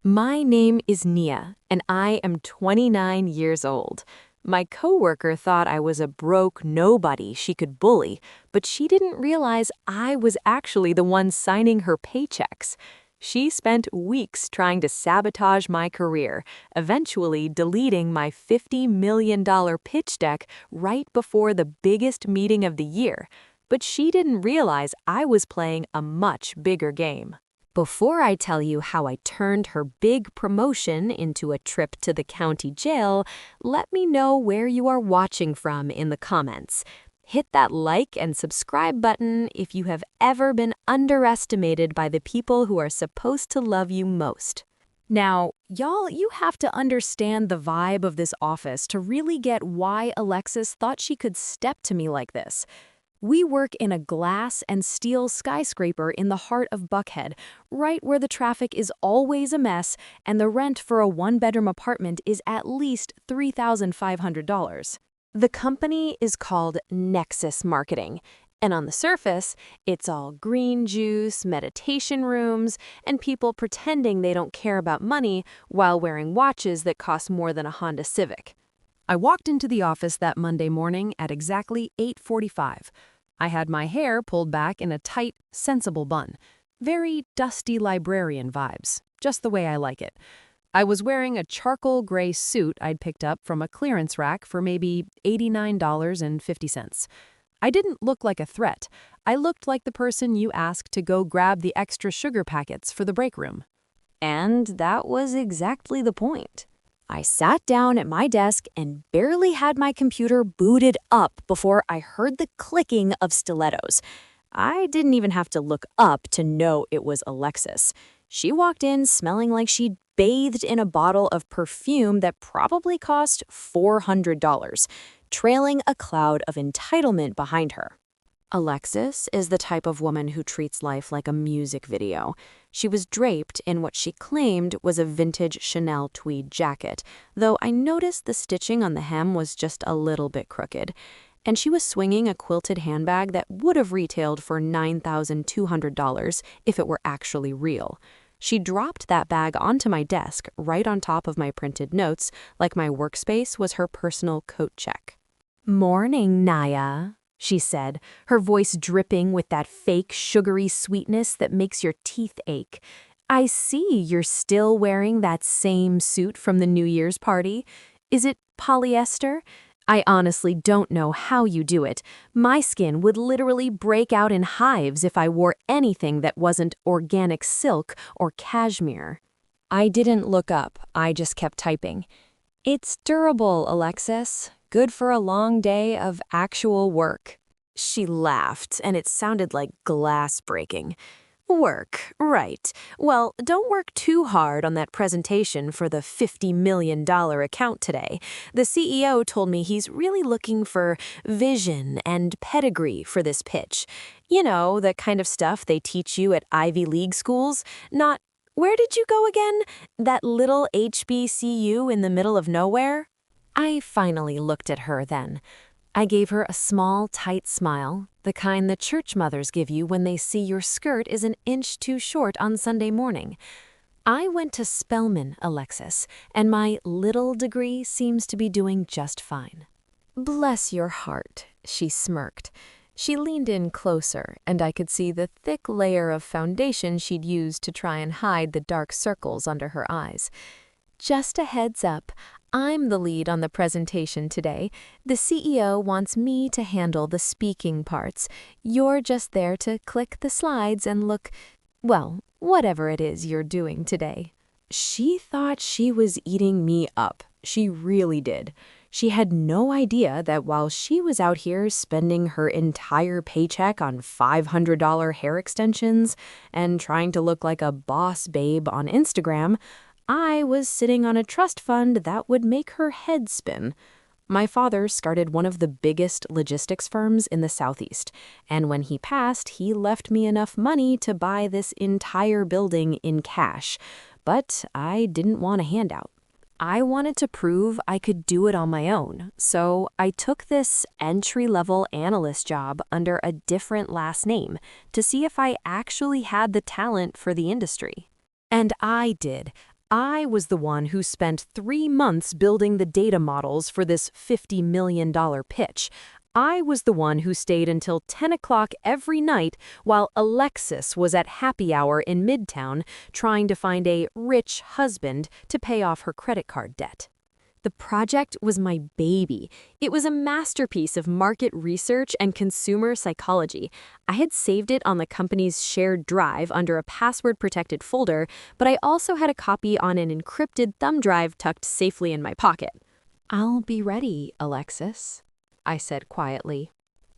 My name is Nia, and I am 29 years old. My coworker thought I was a broke nobody she could bully, but she didn't realize I was actually the one signing her paychecks. She spent weeks trying to sabotage my career, eventually deleting my $50 million pitch deck right before the biggest meeting of the year. But she didn't realize I was playing a much bigger game. Before I tell you how I turned her big promotion into a trip to the county jail, let me know where you are watching from in the comments. Hit that like and subscribe button if you have ever been underestimated by the people who are supposed to love you most. Now, y'all, you have to understand the vibe of this office to really get why Alexis thought she could step to me like this. We work in a glass and steel skyscraper in the heart of Buckhead, right where the traffic is always a mess and the rent for a one-bedroom apartment is at least $3,500. The company is called Nexus Marketing, and on the surface, it's all green juice, meditation rooms, and people pretending they don't care about money while wearing watches that cost more than a Honda Civic. I walked into the office that Monday morning at exactly 8:45. I had my hair pulled back in a tight, sensible bun. Very dusty librarian vibes, just the way I like it. I was wearing a charcoal gray suit I'd picked up from a clearance rack for maybe $89.50. I didn't look like a threat. I looked like the person you ask to go grab the extra sugar packets for the break room. And that was exactly the point. I sat down at my desk and barely had my computer booted up before I heard the clicking of stilettos. I didn't even have to look up to know it was Alexis. She walked in smelling like she'd bathed in a bottle of perfume that probably cost $400, trailing a cloud of entitlement behind her. Alexis is the type of woman who treats life like a music video. She was draped in what she claimed was a vintage Chanel tweed jacket, though I noticed the stitching on the hem was just a little bit crooked. And she was swinging a quilted handbag that would have retailed for $9,200 if it were actually real. She dropped that bag onto my desk right on top of my printed notes, like my workspace was her personal coat check. "Morning, Naya," she said, her voice dripping with that fake sugary sweetness that makes your teeth ache. "I see you're still wearing that same suit from the New Year's party. Is it polyester? I honestly don't know how you do it. My skin would literally break out in hives if I wore anything that wasn't organic silk or cashmere." I didn't look up, I just kept typing. "It's durable, Alexis. Good for a long day of actual work." She laughed, and it sounded like glass breaking. "Work, right. Well, don't work too hard on that presentation for the $50 million account today. The CEO told me he's really looking for vision and pedigree for this pitch. You know, the kind of stuff they teach you at Ivy League schools, not, where did you go again? That little HBCU in the middle of nowhere?" I finally looked at her then. I gave her a small, tight smile, the kind that church mothers give you when they see your skirt is an inch too short on Sunday morning. "I went to Spelman, Alexis, and my little degree seems to be doing just fine." "Bless your heart," she smirked. She leaned in closer, and I could see the thick layer of foundation she'd used to try and hide the dark circles under her eyes. "Just a heads up, I'm the lead on the presentation today. The CEO wants me to handle the speaking parts. You're just there to click the slides and look, well, whatever it is you're doing today." She thought she was eating me up. She really did. She had no idea that while she was out here spending her entire paycheck on $500 hair extensions and trying to look like a boss babe on Instagram, I was sitting on a trust fund that would make her head spin. My father started one of the biggest logistics firms in the Southeast, and when he passed, he left me enough money to buy this entire building in cash. But I didn't want a handout. I wanted to prove I could do it on my own, so I took this entry-level analyst job under a different last name to see if I actually had the talent for the industry. And I did. I was the one who spent 3 months building the data models for this $50 million pitch. I was the one who stayed until 10 o'clock every night while Alexis was at happy hour in Midtown trying to find a rich husband to pay off her credit card debt. The project was my baby. It was a masterpiece of market research and consumer psychology. I had saved it on the company's shared drive under a password-protected folder, but I also had a copy on an encrypted thumb drive tucked safely in my pocket. "I'll be ready, Alexis," I said quietly.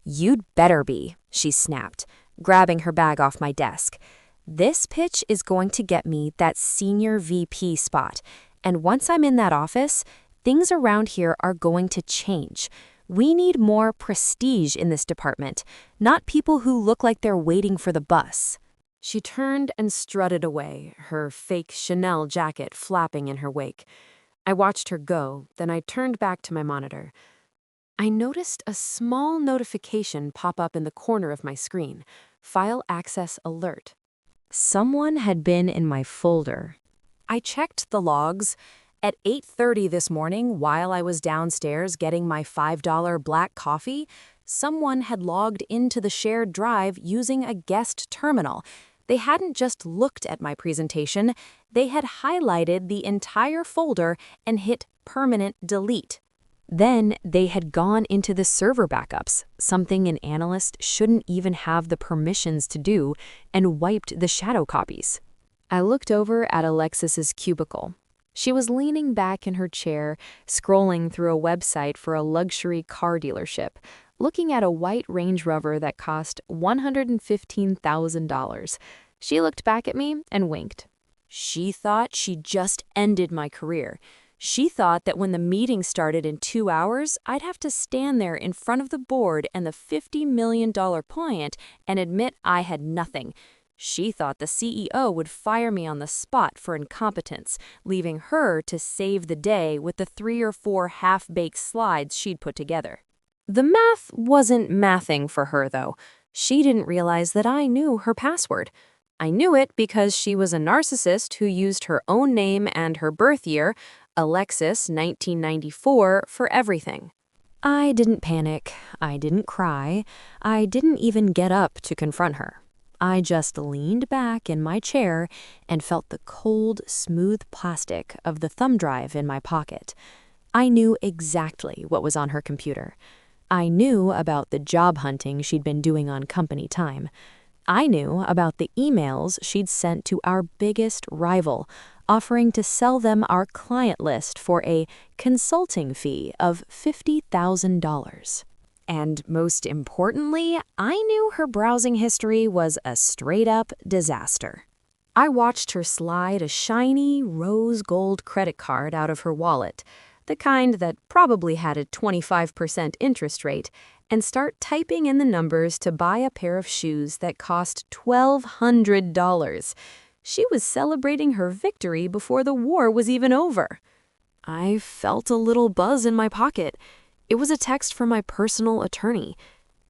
"You'd better be," she snapped, grabbing her bag off my desk. "This pitch is going to get me that senior VP spot, and once I'm in that office, things around here are going to change. We need more prestige in this department, not people who look like they're waiting for the bus." She turned and strutted away, her fake Chanel jacket flapping in her wake. I watched her go, then I turned back to my monitor. I noticed a small notification pop up in the corner of my screen. File access alert. Someone had been in my folder. I checked the logs. At 8:30 this morning, while I was downstairs getting my $5 black coffee, someone had logged into the shared drive using a guest terminal. They hadn't just looked at my presentation, they had highlighted the entire folder and hit permanent delete. Then they had gone into the server backups, something an analyst shouldn't even have the permissions to do, and wiped the shadow copies. I looked over at Alexis's cubicle. She was leaning back in her chair, scrolling through a website for a luxury car dealership, looking at a white Range Rover that cost $115,000. She looked back at me and winked. She thought she just ended my career. She thought that when the meeting started in 2 hours, I'd have to stand there in front of the board and the $50 million client and admit I had nothing. She thought the CEO would fire me on the spot for incompetence, leaving her to save the day with the 3 or 4 half-baked slides she'd put together. The math wasn't mathing for her, though. She didn't realize that I knew her password. I knew it because she was a narcissist who used her own name and her birth year, Alexis 1994, for everything. I didn't panic. I didn't cry. I didn't even get up to confront her. I just leaned back in my chair and felt the cold, smooth plastic of the thumb drive in my pocket. I knew exactly what was on her computer. I knew about the job hunting she'd been doing on company time. I knew about the emails she'd sent to our biggest rival, offering to sell them our client list for a consulting fee of $50,000. And most importantly, I knew her browsing history was a straight-up disaster. I watched her slide a shiny rose gold credit card out of her wallet, the kind that probably had a 25% interest rate, and start typing in the numbers to buy a pair of shoes that cost $1,200. She was celebrating her victory before the war was even over. I felt a little buzz in my pocket. It was a text from my personal attorney.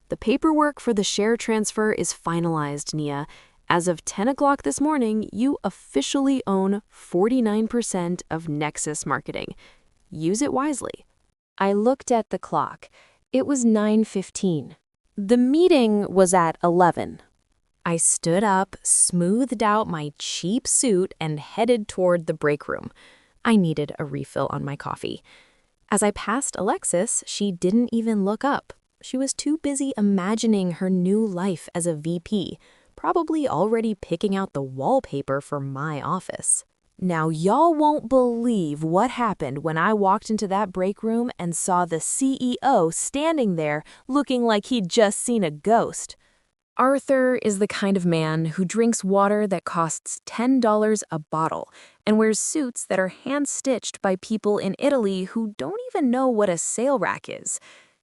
"The paperwork for the share transfer is finalized, Nia. As of 10 o'clock this morning, you officially own 49% of Nexus Marketing. Use it wisely." I looked at the clock. It was 9:15. The meeting was at 11. I stood up, smoothed out my cheap suit, and headed toward the break room. I needed a refill on my coffee. As I passed Alexis, she didn't even look up. She was too busy imagining her new life as a VP, probably already picking out the wallpaper for my office. Now, y'all won't believe what happened when I walked into that break room and saw the CEO standing there looking like he'd just seen a ghost. Arthur is the kind of man who drinks water that costs $10 a bottle and wears suits that are hand-stitched by people in Italy who don't even know what a sale rack is.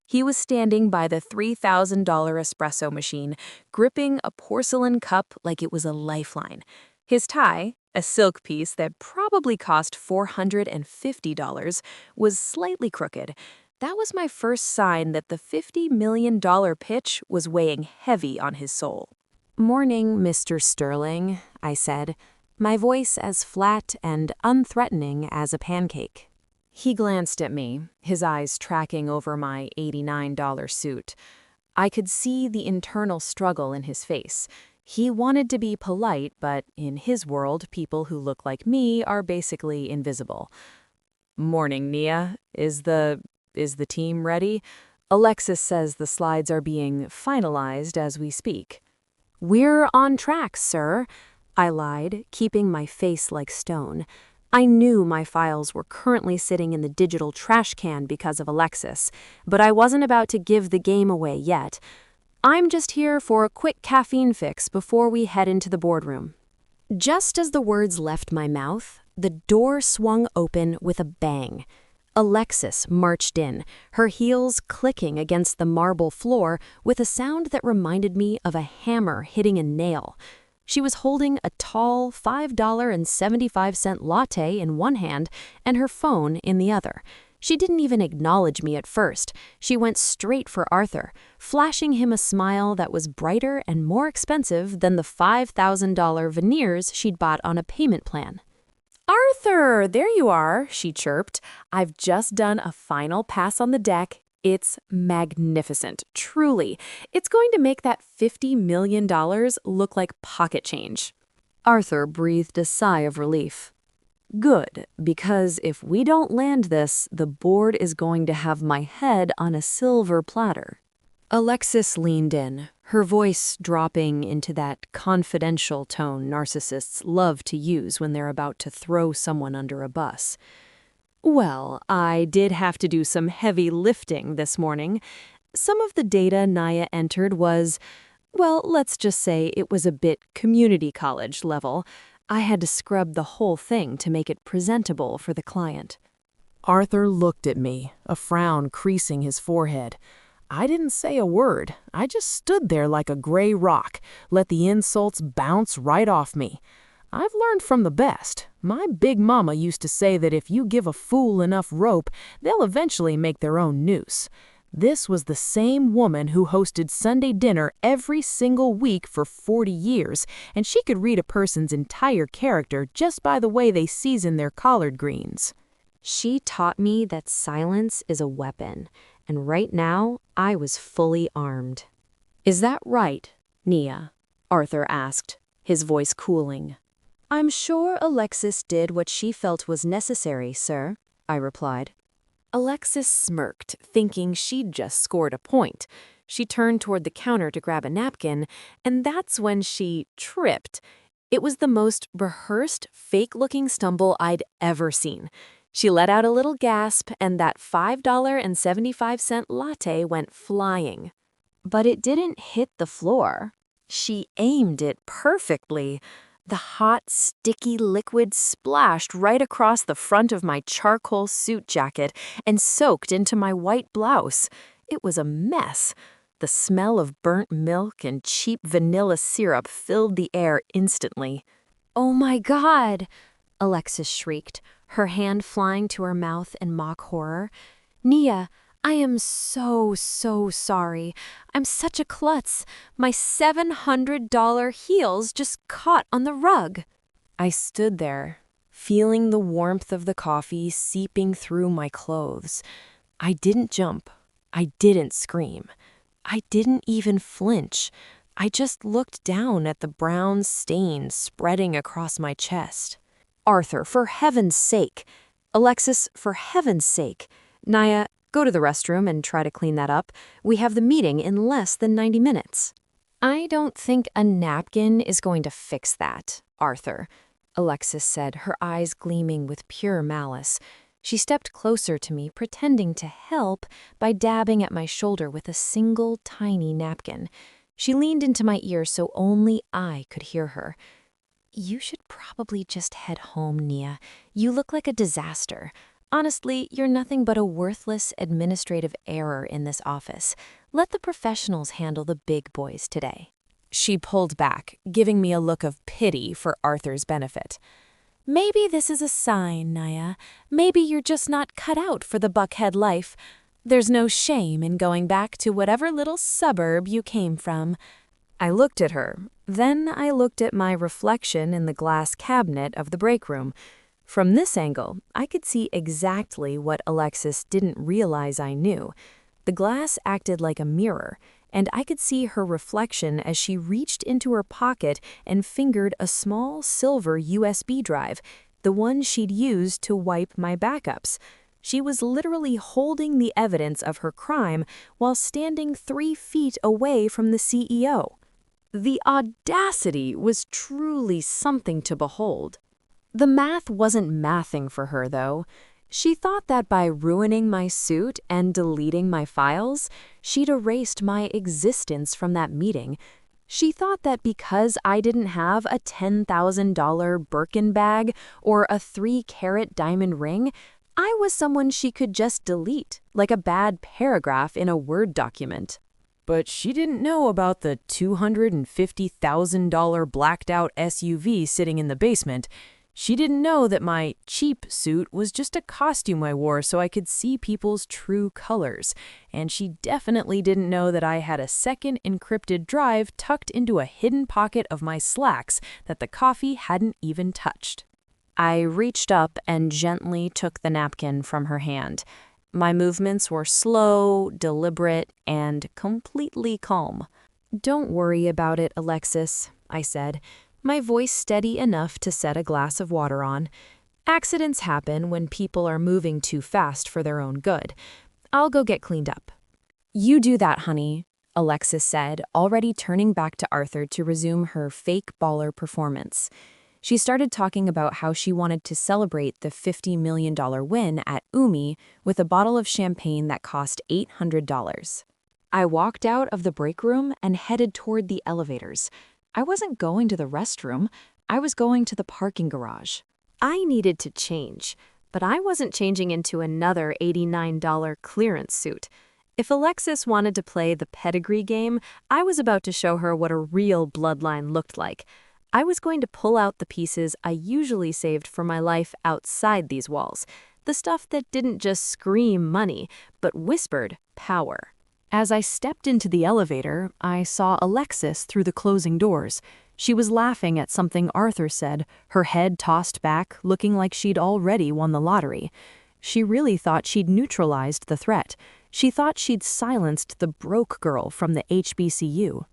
He was standing by the $3,000 espresso machine, gripping a porcelain cup like it was a lifeline. His tie, a silk piece that probably cost $450, was slightly crooked. That was my first sign that the $50 million pitch was weighing heavy on his soul. "Morning, Mr. Sterling," I said. my voice as flat and unthreatening as a pancake. He glanced at me, his eyes tracking over my $89 suit. I could see the internal struggle in his face. He wanted to be polite, but in his world, people who look like me are basically invisible. "Morning, Nia. Is the team ready? Alexis says the slides are being finalized as we speak." "We're on track, sir," I lied, keeping my face like stone. I knew my files were currently sitting in the digital trash can because of Alexis, but I wasn't about to give the game away yet. "I'm just here for a quick caffeine fix before we head into the boardroom." Just as the words left my mouth, the door swung open with a bang. Alexis marched in, her heels clicking against the marble floor with a sound that reminded me of a hammer hitting a nail. She was holding a tall $5.75 latte in one hand and her phone in the other. She didn't even acknowledge me at first. She went straight for Arthur, flashing him a smile that was brighter and more expensive than the $5,000 veneers she'd bought on a payment plan. "Arthur, there you are," she chirped. "I've just done a final pass on the deck. It's magnificent, truly. It's going to make that $50 million look like pocket change." Arthur breathed a sigh of relief. "Good, because if we don't land this, the board is going to have my head on a silver platter." Alexis leaned in, her voice dropping into that confidential tone narcissists love to use when they're about to throw someone under a bus. "Well, I did have to do some heavy lifting this morning. Some of the data Naya entered was, well, let's just say it was a bit community college level. I had to scrub the whole thing to make it presentable for the client." Arthur looked at me, a frown creasing his forehead. I didn't say a word. I just stood there like a gray rock, let the insults bounce right off me. I've learned from the best. My big mama used to say that if you give a fool enough rope, they'll eventually make their own noose. This was the same woman who hosted Sunday dinner every single week for 40 years, and she could read a person's entire character just by the way they season their collard greens. She taught me that silence is a weapon, and right now I was fully armed. "Is that right, Nia?" Arthur asked, his voice cooling. "I'm sure Alexis did what she felt was necessary, sir," I replied. Alexis smirked, thinking she'd just scored a point. She turned toward the counter to grab a napkin, and that's when she tripped. It was the most rehearsed, fake-looking stumble I'd ever seen. She let out a little gasp, and that $5.75 latte went flying. But it didn't hit the floor. She aimed it perfectly. The hot, sticky liquid splashed right across the front of my charcoal suit jacket and soaked into my white blouse. It was a mess. The smell of burnt milk and cheap vanilla syrup filled the air instantly. "Oh my God!" Alexis shrieked, her hand flying to her mouth in mock horror. "Nia, I am so sorry. I'm such a klutz. My $700 heels just caught on the rug." I stood there, feeling the warmth of the coffee seeping through my clothes. I didn't jump. I didn't scream. I didn't even flinch. I just looked down at the brown stain spreading across my chest. "Arthur, for heaven's sake." "Alexis, for heaven's sake." "Naya, go to the restroom and try to clean that up. We have the meeting in less than 90 minutes. "I don't think a napkin is going to fix that, Arthur," Alexis said, her eyes gleaming with pure malice. She stepped closer to me, pretending to help by dabbing at my shoulder with a single tiny napkin. She leaned into my ear so only I could hear her. "You should probably just head home, Nia. You look like a disaster. Honestly, you're nothing but a worthless administrative error in this office. Let the professionals handle the big boys today." She pulled back, giving me a look of pity for Arthur's benefit. "Maybe this is a sign, Naya. Maybe you're just not cut out for the Buckhead life. There's no shame in going back to whatever little suburb you came from." I looked at her. Then I looked at my reflection in the glass cabinet of the break room. From this angle, I could see exactly what Alexis didn't realize I knew. The glass acted like a mirror, and I could see her reflection as she reached into her pocket and fingered a small silver USB drive, the one she'd used to wipe my backups. She was literally holding the evidence of her crime while standing 3 feet away from the CEO. The audacity was truly something to behold. The math wasn't mathing for her, though. She thought that by ruining my suit and deleting my files, she'd erased my existence from that meeting. She thought that because I didn't have a $10,000 Birkin bag or a 3-carat diamond ring, I was someone she could just delete, like a bad paragraph in a Word document. But she didn't know about the $250,000 blacked-out SUV sitting in the basement. She didn't know that my cheap suit was just a costume I wore so I could see people's true colors. And she definitely didn't know that I had a second encrypted drive tucked into a hidden pocket of my slacks that the coffee hadn't even touched. I reached up and gently took the napkin from her hand. My movements were slow, deliberate, and completely calm. "Don't worry about it, Alexis," I said, my voice steady enough to set a glass of water on. "Accidents happen when people are moving too fast for their own good. I'll go get cleaned up." "You do that, honey," Alexis said, already turning back to Arthur to resume her fake baller performance. She started talking about how she wanted to celebrate the $50 million win at Umi with a bottle of champagne that cost $800. I walked out of the break room and headed toward the elevators. I wasn't going to the restroom. I was going to the parking garage. I needed to change, but I wasn't changing into another $89 clearance suit. If Alexis wanted to play the pedigree game, I was about to show her what a real bloodline looked like. I was going to pull out the pieces I usually saved for my life outside these walls, the stuff that didn't just scream money, but whispered power. As I stepped into the elevator, I saw Alexis through the closing doors. She was laughing at something Arthur said, her head tossed back, looking like she'd already won the lottery. She really thought she'd neutralized the threat. She thought she'd silenced the broke girl from the HBCU.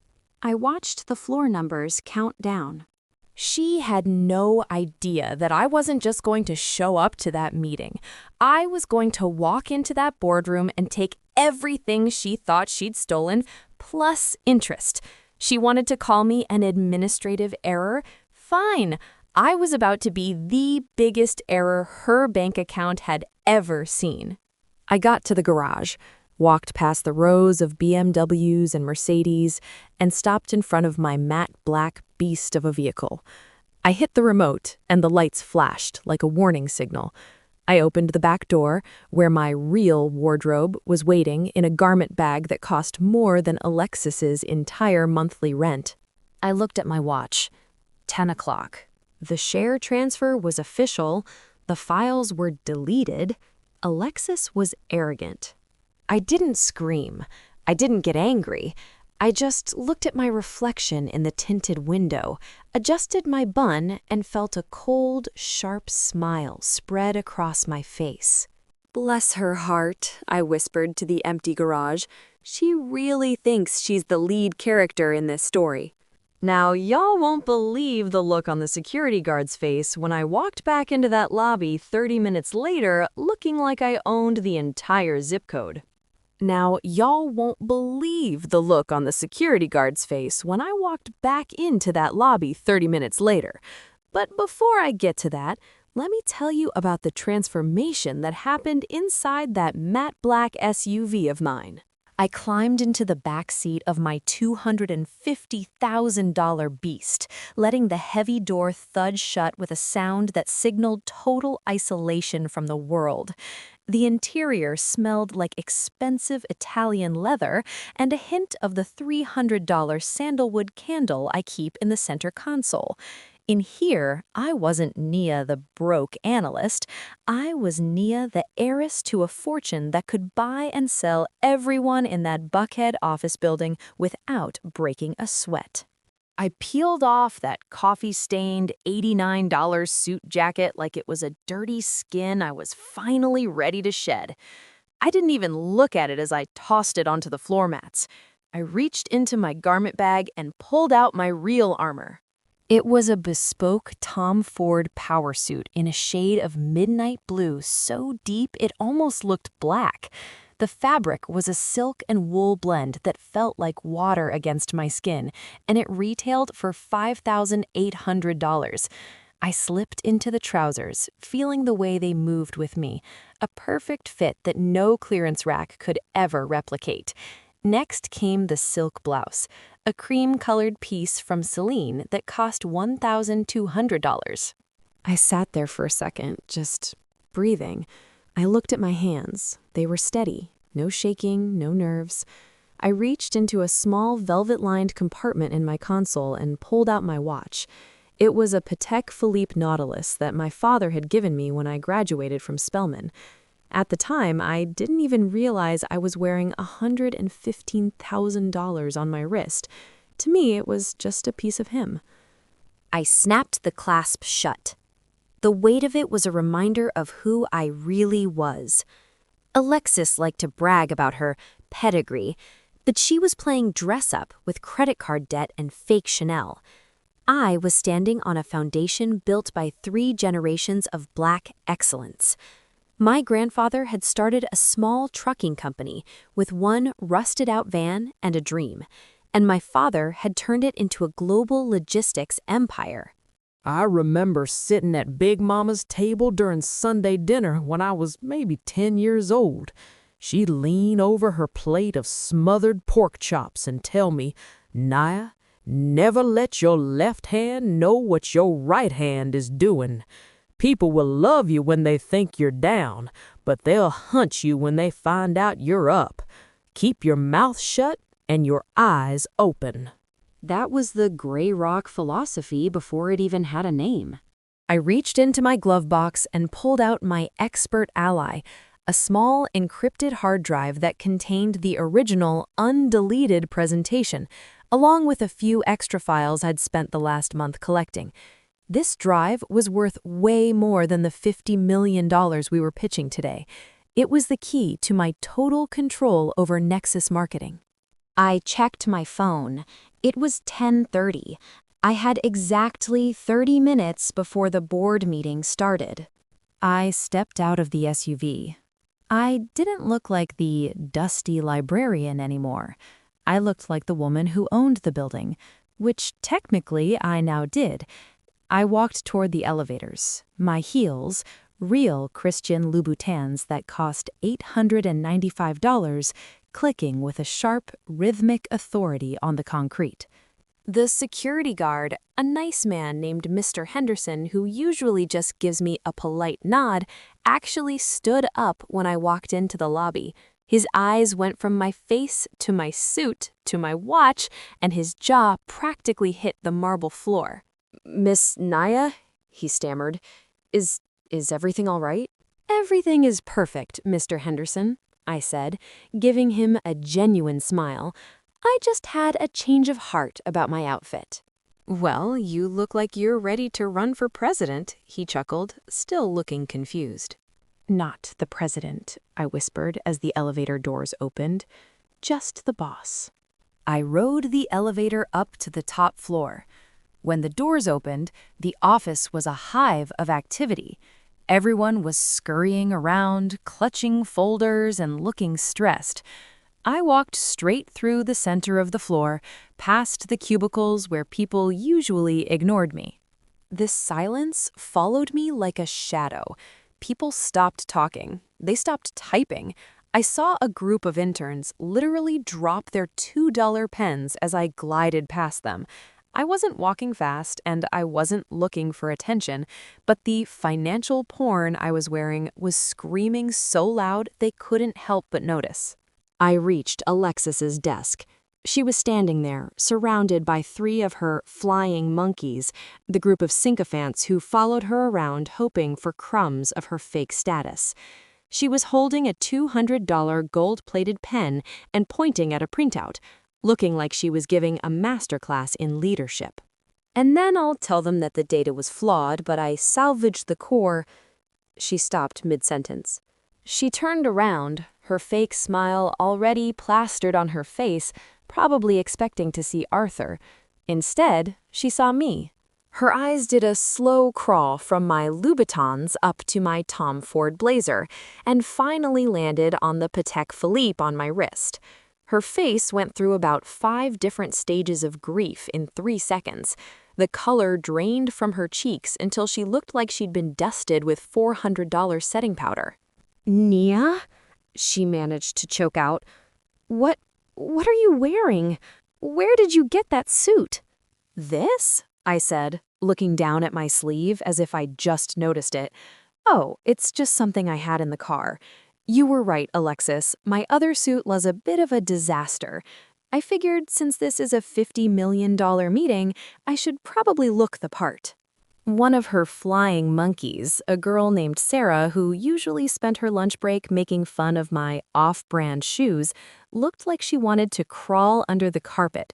I watched the floor numbers count down. She had no idea that I wasn't just going to show up to that meeting. I was going to walk into that boardroom and take everything she thought she'd stolen, plus interest. She wanted to call me an administrative error. Fine. I was about to be the biggest error her bank account had ever seen. I got to the garage, walked past the rows of BMWs and Mercedes, and stopped in front of my matte black beast of a vehicle. I hit the remote, and the lights flashed like a warning signal. I opened the back door, where my real wardrobe was waiting in a garment bag that cost more than Alexis's entire monthly rent. I looked at my watch. 10 o'clock. The share transfer was official. The files were deleted. Alexis was arrogant. I didn't scream. I didn't get angry. I just looked at my reflection in the tinted window, adjusted my bun, and felt a cold, sharp smile spread across my face. "Bless her heart," I whispered to the empty garage. "She really thinks she's the lead character in this story." Now, y'all won't believe the look on the security guard's face when I walked back into that lobby 30 minutes later looking like I owned the entire zip code. Now, y'all won't believe the look on the security guard's face when I walked back into that lobby 30 minutes later. But before I get to that, let me tell you about the transformation that happened inside that matte black SUV of mine. I climbed into the back seat of my $250,000 beast, letting the heavy door thud shut with a sound that signaled total isolation from the world. The interior smelled like expensive Italian leather and a hint of the $300 sandalwood candle I keep in the center console. In here, I wasn't Nia the broke analyst. I was Nia the heiress to a fortune that could buy and sell everyone in that Buckhead office building without breaking a sweat. I peeled off that coffee-stained $89 suit jacket like it was a dirty skin I was finally ready to shed. I didn't even look at it as I tossed it onto the floor mats. I reached into my garment bag and pulled out my real armor. It was a bespoke Tom Ford power suit in a shade of midnight blue so deep it almost looked black. The fabric was a silk and wool blend that felt like water against my skin, and it retailed for $5,800. I slipped into the trousers, feeling the way they moved with me, a perfect fit that no clearance rack could ever replicate. Next came the silk blouse, a cream-colored piece from Celine that cost $1,200. I sat there for a second, just breathing. I looked at my hands. They were steady, no shaking, no nerves. I reached into a small velvet-lined compartment in my console and pulled out my watch. It was a Patek Philippe Nautilus that my father had given me when I graduated from Spelman. At the time, I didn't even realize I was wearing $115,000 on my wrist. To me, it was just a piece of him. I snapped the clasp shut. The weight of it was a reminder of who I really was. Alexis liked to brag about her pedigree, but she was playing dress-up with credit card debt and fake Chanel. I was standing on a foundation built by 3 generations of Black excellence. My grandfather had started a small trucking company with one rusted-out van and a dream, and my father had turned it into a global logistics empire. I remember sitting at Big Mama's table during Sunday dinner when I was maybe 10 years old. She'd lean over her plate of smothered pork chops and tell me, "Nia, never let your left hand know what your right hand is doing. People will love you when they think you're down, but they'll hunt you when they find out you're up. Keep your mouth shut and your eyes open." That was the gray rock philosophy before it even had a name. I reached into my glove box and pulled out my expert ally, a small encrypted hard drive that contained the original undeleted presentation, along with a few extra files I'd spent the last month collecting. This drive was worth way more than the $50 million we were pitching today. It was the key to my total control over Nexus marketing. I checked my phone. It was 10:30. I had exactly 30 minutes before the board meeting started. I stepped out of the SUV. I didn't look like the dusty librarian anymore. I looked like the woman who owned the building, which technically I now did. I walked toward the elevators, my heels, real Christian Louboutins that cost $895, clicking with a sharp, rhythmic authority on the concrete. The security guard, a nice man named Mr. Henderson who usually just gives me a polite nod, actually stood up when I walked into the lobby. His eyes went from my face to my suit to my watch, and his jaw practically hit the marble floor. "Miss Nia," he stammered, Is everything all right?" "Everything is perfect, Mr. Henderson," I said, giving him a genuine smile. "I just had a change of heart about my outfit." "Well, you look like you're ready to run for president," he chuckled, still looking confused. "Not the president," I whispered as the elevator doors opened. "Just the boss." I rode the elevator up to the top floor. When the doors opened, the office was a hive of activity. Everyone was scurrying around, clutching folders and looking stressed. I walked straight through the center of the floor, past the cubicles where people usually ignored me. This silence followed me like a shadow. People stopped talking. They stopped typing. I saw a group of interns literally drop their $2 pens as I glided past them. I wasn't walking fast and I wasn't looking for attention, but the financial porn I was wearing was screaming so loud they couldn't help but notice. I reached Alexis's desk. She was standing there, surrounded by 3 of her flying monkeys, the group of sycophants who followed her around hoping for crumbs of her fake status. She was holding a $200 gold-plated pen and pointing at a printout, looking like she was giving a masterclass in leadership. And then I'll tell them that the data was flawed, but I salvaged the core. She stopped mid-sentence. She turned around, her fake smile already plastered on her face, probably expecting to see Arthur. Instead, she saw me. Her eyes did a slow crawl from my Louboutins up to my Tom Ford blazer, and finally landed on the Patek Philippe on my wrist. Her face went through about 5 different stages of grief in 3 seconds. The color drained from her cheeks until she looked like she'd been dusted with $400 setting powder. "Nia?" she managed to choke out. What are you wearing? Where did you get that suit?" "This?" I said, looking down at my sleeve as if I'd just noticed it. "Oh, it's just something I had in the car. You were right, Alexis. My other suit was a bit of a disaster. I figured since this is a $50 million meeting, I should probably look the part." One of her flying monkeys, a girl named Sarah who usually spent her lunch break making fun of my off-brand shoes, looked like she wanted to crawl under the carpet.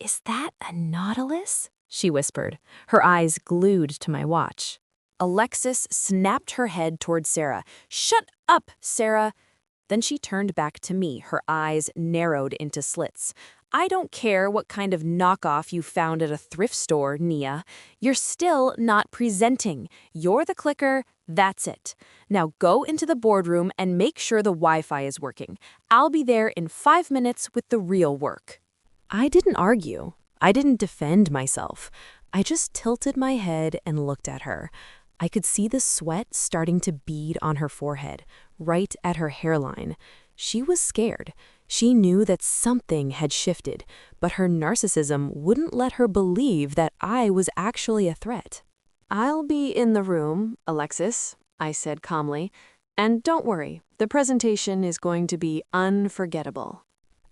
"Is that a Nautilus?" she whispered, her eyes glued to my watch. Alexis snapped her head toward Sarah. "Shut up, Sarah!" Then she turned back to me, her eyes narrowed into slits. "I don't care what kind of knockoff you found at a thrift store, Nia. You're still not presenting. You're the clicker, that's it. Now go into the boardroom and make sure the Wi-Fi is working. I'll be there in 5 minutes with the real work." I didn't argue. I didn't defend myself. I just tilted my head and looked at her. I could see the sweat starting to bead on her forehead, right at her hairline. She was scared. She knew that something had shifted, but her narcissism wouldn't let her believe that I was actually a threat. "I'll be in the room, Alexis," I said calmly, "and don't worry, the presentation is going to be unforgettable."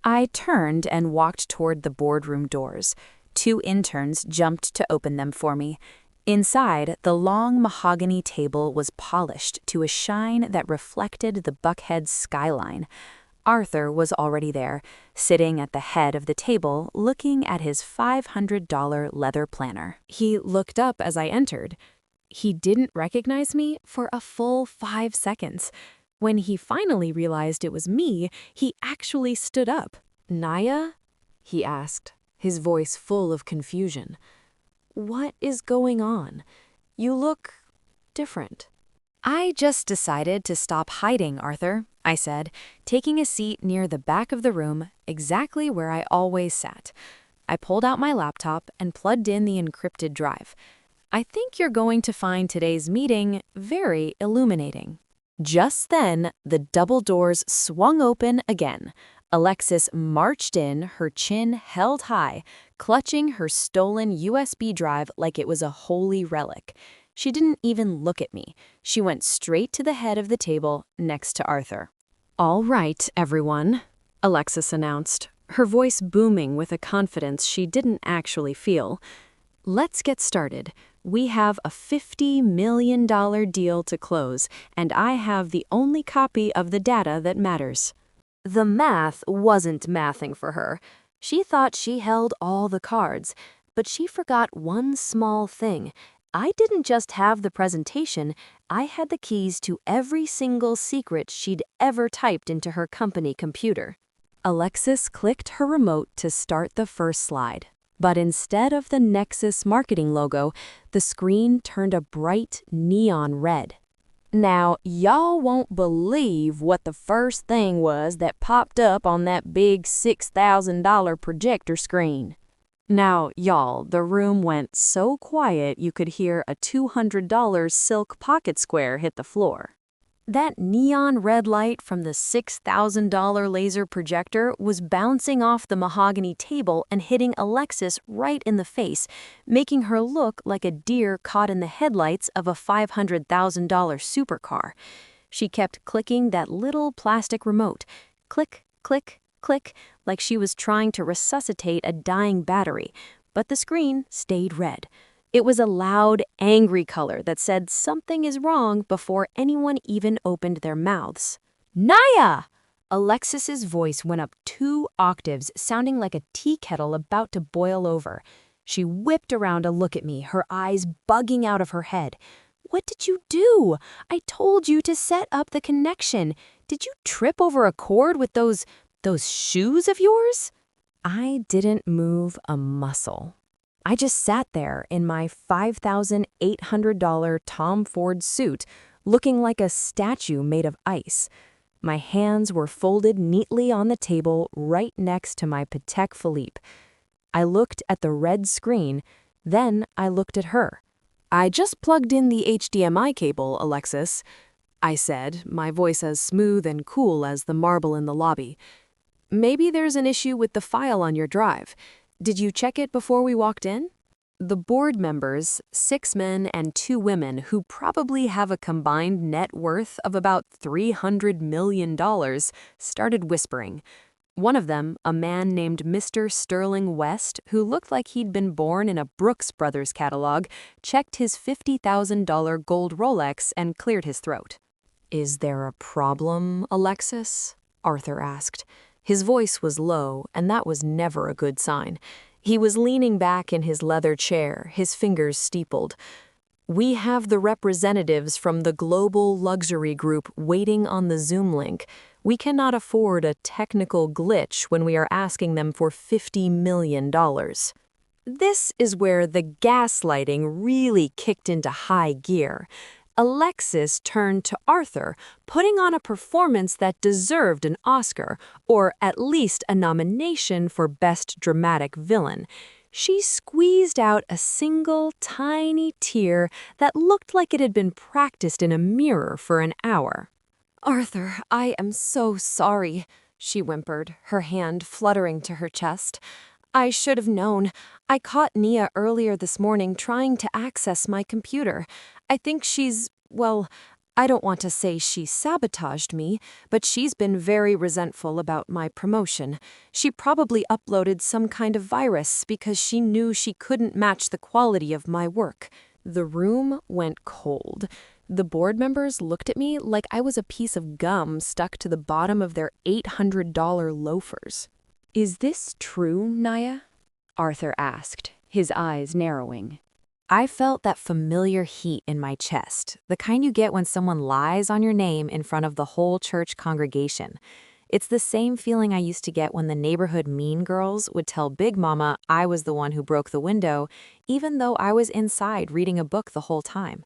I turned and walked toward the boardroom doors. 2 interns jumped to open them for me. Inside, the long mahogany table was polished to a shine that reflected the Buckhead skyline. Arthur was already there, sitting at the head of the table, looking at his $500 leather planner. He looked up as I entered. He didn't recognize me for a full 5 seconds. When he finally realized it was me, he actually stood up. "Nia?" he asked, his voice full of confusion. "What is going on? You look different." "I just decided to stop hiding, Arthur," I said, taking a seat near the back of the room, exactly where I always sat. I pulled out my laptop and plugged in the encrypted drive. "I think you're going to find today's meeting very illuminating." Just then, the double doors swung open again. Alexis marched in, her chin held high, clutching her stolen USB drive like it was a holy relic. She didn't even look at me. She went straight to the head of the table next to Arthur. "All right, everyone," Alexis announced, her voice booming with a confidence she didn't actually feel. "Let's get started. We have a $50 million deal to close, and I have the only copy of the data that matters." The math wasn't mathing for her. She thought she held all the cards, but she forgot one small thing. I didn't just have the presentation, I had the keys to every single secret she'd ever typed into her company computer. Alexis clicked her remote to start the first slide. But instead of the Nexus marketing logo, the screen turned a bright neon red. Now, y'all won't believe what the first thing was that popped up on that big $6,000 projector screen. Now, y'all, the room went so quiet you could hear a $200 silk pocket square hit the floor. That neon red light from the $6,000 laser projector was bouncing off the mahogany table and hitting Alexis right in the face, making her look like a deer caught in the headlights of a $500,000 supercar. She kept clicking that little plastic remote. Click, click, click, like she was trying to resuscitate a dying battery, but the screen stayed red. It was a loud, angry color that said something is wrong before anyone even opened their mouths. Naya! Alexis's voice went up 2 octaves, sounding like a tea kettle about to boil over. She whipped around to look at me, her eyes bugging out of her head. What did you do? I told you to set up the connection. Did you trip over a cord with those shoes of yours? I didn't move a muscle. I just sat there in my $5,800 Tom Ford suit, looking like a statue made of ice. My hands were folded neatly on the table right next to my Patek Philippe. I looked at the red screen, then I looked at her. I just plugged in the HDMI cable, Alexis, I said, my voice as smooth and cool as the marble in the lobby. Maybe there's an issue with the file on your drive. Did you check it before we walked in? The board members, 6 men and 2 women who probably have a combined net worth of about $300 million, started whispering. One of them, a man named Mr. Sterling West, who looked like he'd been born in a Brooks Brothers catalog, checked his $50,000 gold Rolex and cleared his throat. Is there a problem, Alexis? Arthur asked. His voice was low, and that was never a good sign. He was leaning back in his leather chair, his fingers steepled. We have the representatives from the global luxury group waiting on the Zoom link. We cannot afford a technical glitch when we are asking them for $50 million. This is where the gaslighting really kicked into high gear. Alexis turned to Arthur, putting on a performance that deserved an Oscar, or at least a nomination for Best Dramatic Villain. She squeezed out a single tiny tear that looked like it had been practiced in a mirror for an hour. Arthur, I am so sorry, she whimpered, her hand fluttering to her chest. I should have known. I caught Nia earlier this morning trying to access my computer. I think I don't want to say she sabotaged me, but she's been very resentful about my promotion. She probably uploaded some kind of virus because she knew she couldn't match the quality of my work. The room went cold. The board members looked at me like I was a piece of gum stuck to the bottom of their $800 loafers. Is this true, Naya? Arthur asked, his eyes narrowing. I felt that familiar heat in my chest, the kind you get when someone lies on your name in front of the whole church congregation. It's the same feeling I used to get when the neighborhood mean girls would tell Big Mama I was the one who broke the window, even though I was inside reading a book the whole time.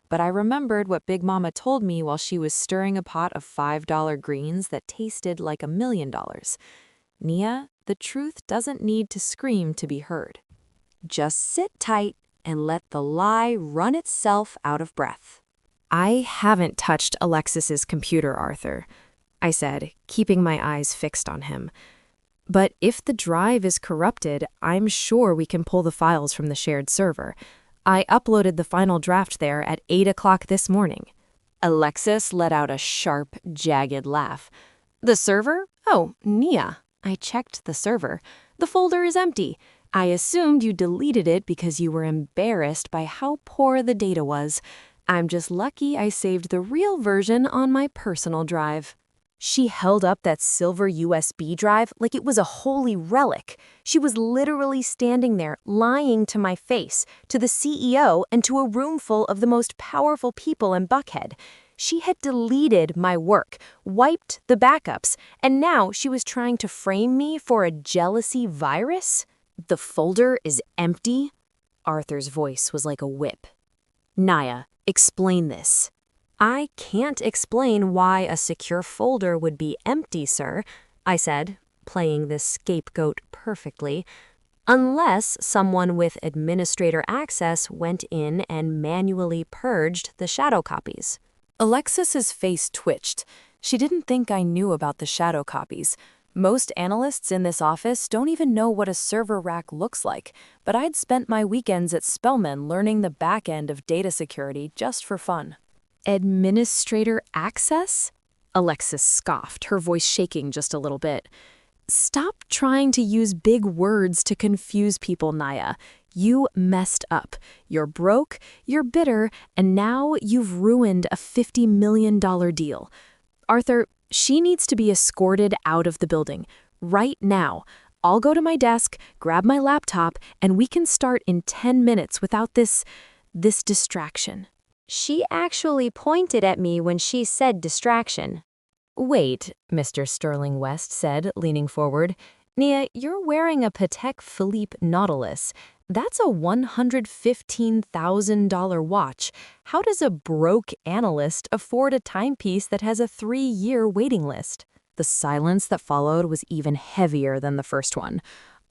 But I remembered what Big Mama told me while she was stirring a pot of $5 greens that tasted like $1 million. Nia, the truth doesn't need to scream to be heard. Just sit tight and let the lie run itself out of breath. I haven't touched Alexis's computer, Arthur, I said, keeping my eyes fixed on him. But if the drive is corrupted, I'm sure we can pull the files from the shared server. I uploaded the final draft there at 8 o'clock this morning. Alexis let out a sharp, jagged laugh. The server? Oh, Nia. I checked the server. The folder is empty. I assumed you deleted it because you were embarrassed by how poor the data was. I'm just lucky I saved the real version on my personal drive. She held up that silver USB drive like it was a holy relic. She was literally standing there, lying to my face, to the CEO, and to a room full of the most powerful people in Buckhead. She had deleted my work, wiped the backups, and now she was trying to frame me for a jealousy virus? The folder is empty? Arthur's voice was like a whip. Naya, explain this. I can't explain why a secure folder would be empty, sir, I said, playing this scapegoat perfectly, unless someone with administrator access went in and manually purged the shadow copies. Alexis's face twitched. She didn't think I knew about the shadow copies. Most analysts in this office don't even know what a server rack looks like, but I'd spent my weekends at Spelman learning the back end of data security just for fun. Administrator access? Alexis scoffed, her voice shaking just a little bit. Stop trying to use big words to confuse people, Naya. You messed up. You're broke, you're bitter, and now you've ruined a $50 million deal. Arthur, she needs to be escorted out of the building. Right now. I'll go to my desk, grab my laptop, and we can start in 10 minutes without this distraction. She actually pointed at me when she said distraction. Wait, Mr. Sterling West said, leaning forward. Nia, you're wearing a Patek Philippe Nautilus. That's a $115,000 watch. How does a broke analyst afford a timepiece that has a 3-year waiting list? The silence that followed was even heavier than the first one.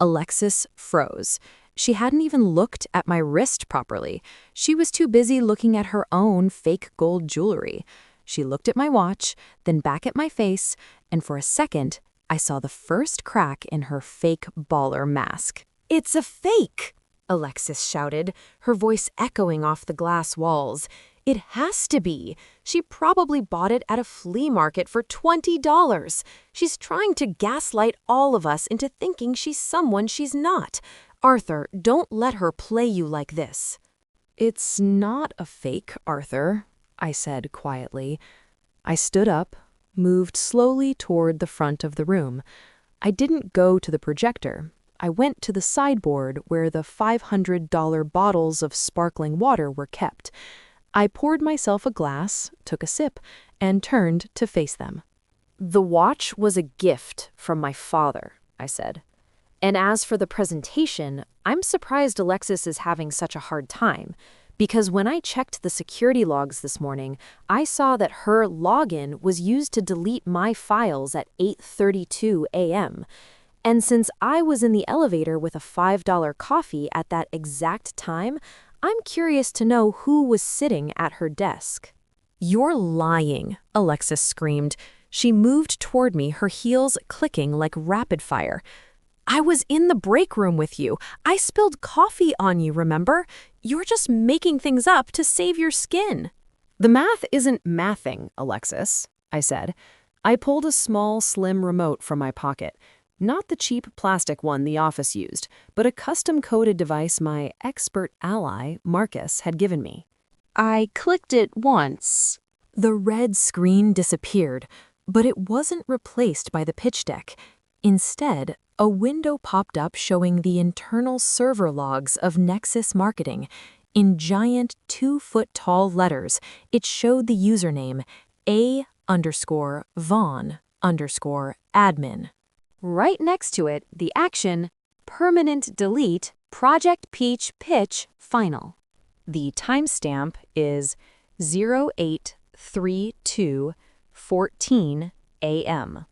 Alexis froze. She hadn't even looked at my wrist properly. She was too busy looking at her own fake gold jewelry. She looked at my watch, then back at my face, and for a second, I saw the first crack in her fake baller mask. "It's a fake!" Alexis shouted, her voice echoing off the glass walls. "It has to be. She probably bought it at a flea market for $20. She's trying to gaslight all of us into thinking she's someone she's not. Arthur, don't let her play you like this." "It's not a fake, Arthur," I said quietly. I stood up, moved slowly toward the front of the room. I didn't go to the projector. I went to the sideboard where the $500 bottles of sparkling water were kept. I poured myself a glass, took a sip, and turned to face them. "The watch was a gift from my father," I said. "And as for the presentation, I'm surprised Alexis is having such a hard time. Because when I checked the security logs this morning, I saw that her login was used to delete my files at 8:32 a.m. And since I was in the elevator with a $5 coffee at that exact time, I'm curious to know who was sitting at her desk." "You're lying," Alexis screamed. She moved toward me, her heels clicking like rapid fire. "I was in the break room with you. I spilled coffee on you, remember? You're just making things up to save your skin." "The math isn't mathing, Alexis," I said. I pulled a small, slim remote from my pocket. Not the cheap plastic one the office used, but a custom-coded device my expert ally, Marcus, had given me. I clicked it once. The red screen disappeared, but it wasn't replaced by the pitch deck. Instead, a window popped up showing the internal server logs of Nexus Marketing. In giant 2-foot-tall letters, it showed the username A_Vaughn_admin. Right next to it, the action, permanent delete, Project Peach Pitch Final. The timestamp is 08:32:14 a.m.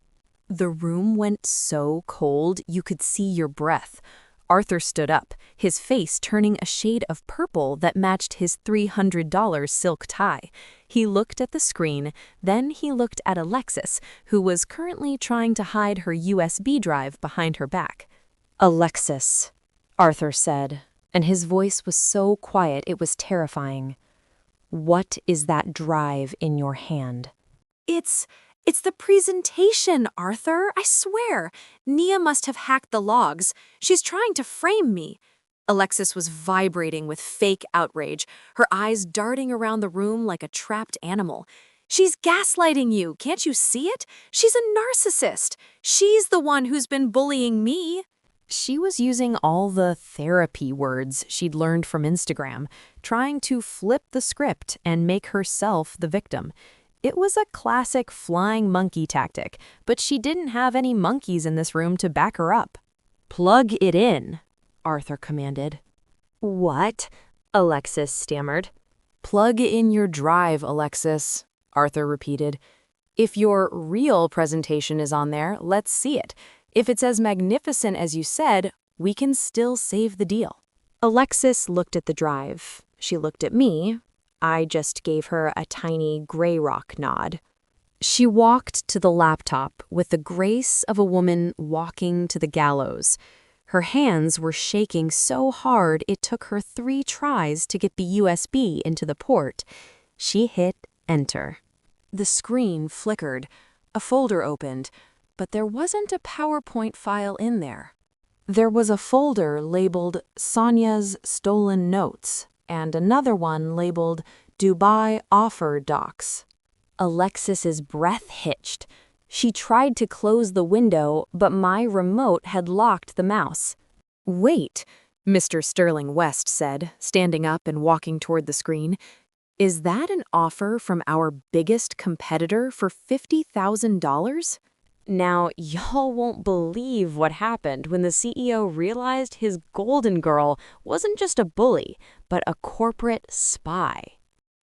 The room went so cold you could see your breath. Arthur stood up, his face turning a shade of purple that matched his $300 silk tie. He looked at the screen, then he looked at Alexis, who was currently trying to hide her USB drive behind her back. "Alexis," Arthur said, and his voice was so quiet it was terrifying. "What is that drive in your hand?" It's the presentation, Arthur, I swear. Nia must have hacked the logs. She's trying to frame me." Alexis was vibrating with fake outrage, her eyes darting around the room like a trapped animal. "She's gaslighting you, can't you see it? She's a narcissist. She's the one who's been bullying me." She was using all the therapy words she'd learned from Instagram, trying to flip the script and make herself the victim. It was a classic flying monkey tactic, but she didn't have any monkeys in this room to back her up. "Plug it in," Arthur commanded. "What?" Alexis stammered. "Plug in your drive, Alexis," Arthur repeated. "If your real presentation is on there, let's see it. If it's as magnificent as you said, we can still save the deal." Alexis looked at the drive. She looked at me. I just gave her a tiny gray rock nod. She walked to the laptop with the grace of a woman walking to the gallows. Her hands were shaking so hard it took her 3 tries to get the USB into the port. She hit enter. The screen flickered. A folder opened. but there wasn't a PowerPoint file in there. There was a folder labeled Sonia's Stolen Notes and another one labeled Dubai Offer Docs. Alexis's breath hitched. She tried to close the window, but my remote had locked the mouse. "Wait," Mr. Sterling West said, standing up and walking toward the screen. "Is that an offer from our biggest competitor for $50,000? Now, y'all won't believe what happened when the CEO realized his golden girl wasn't just a bully, but a corporate spy."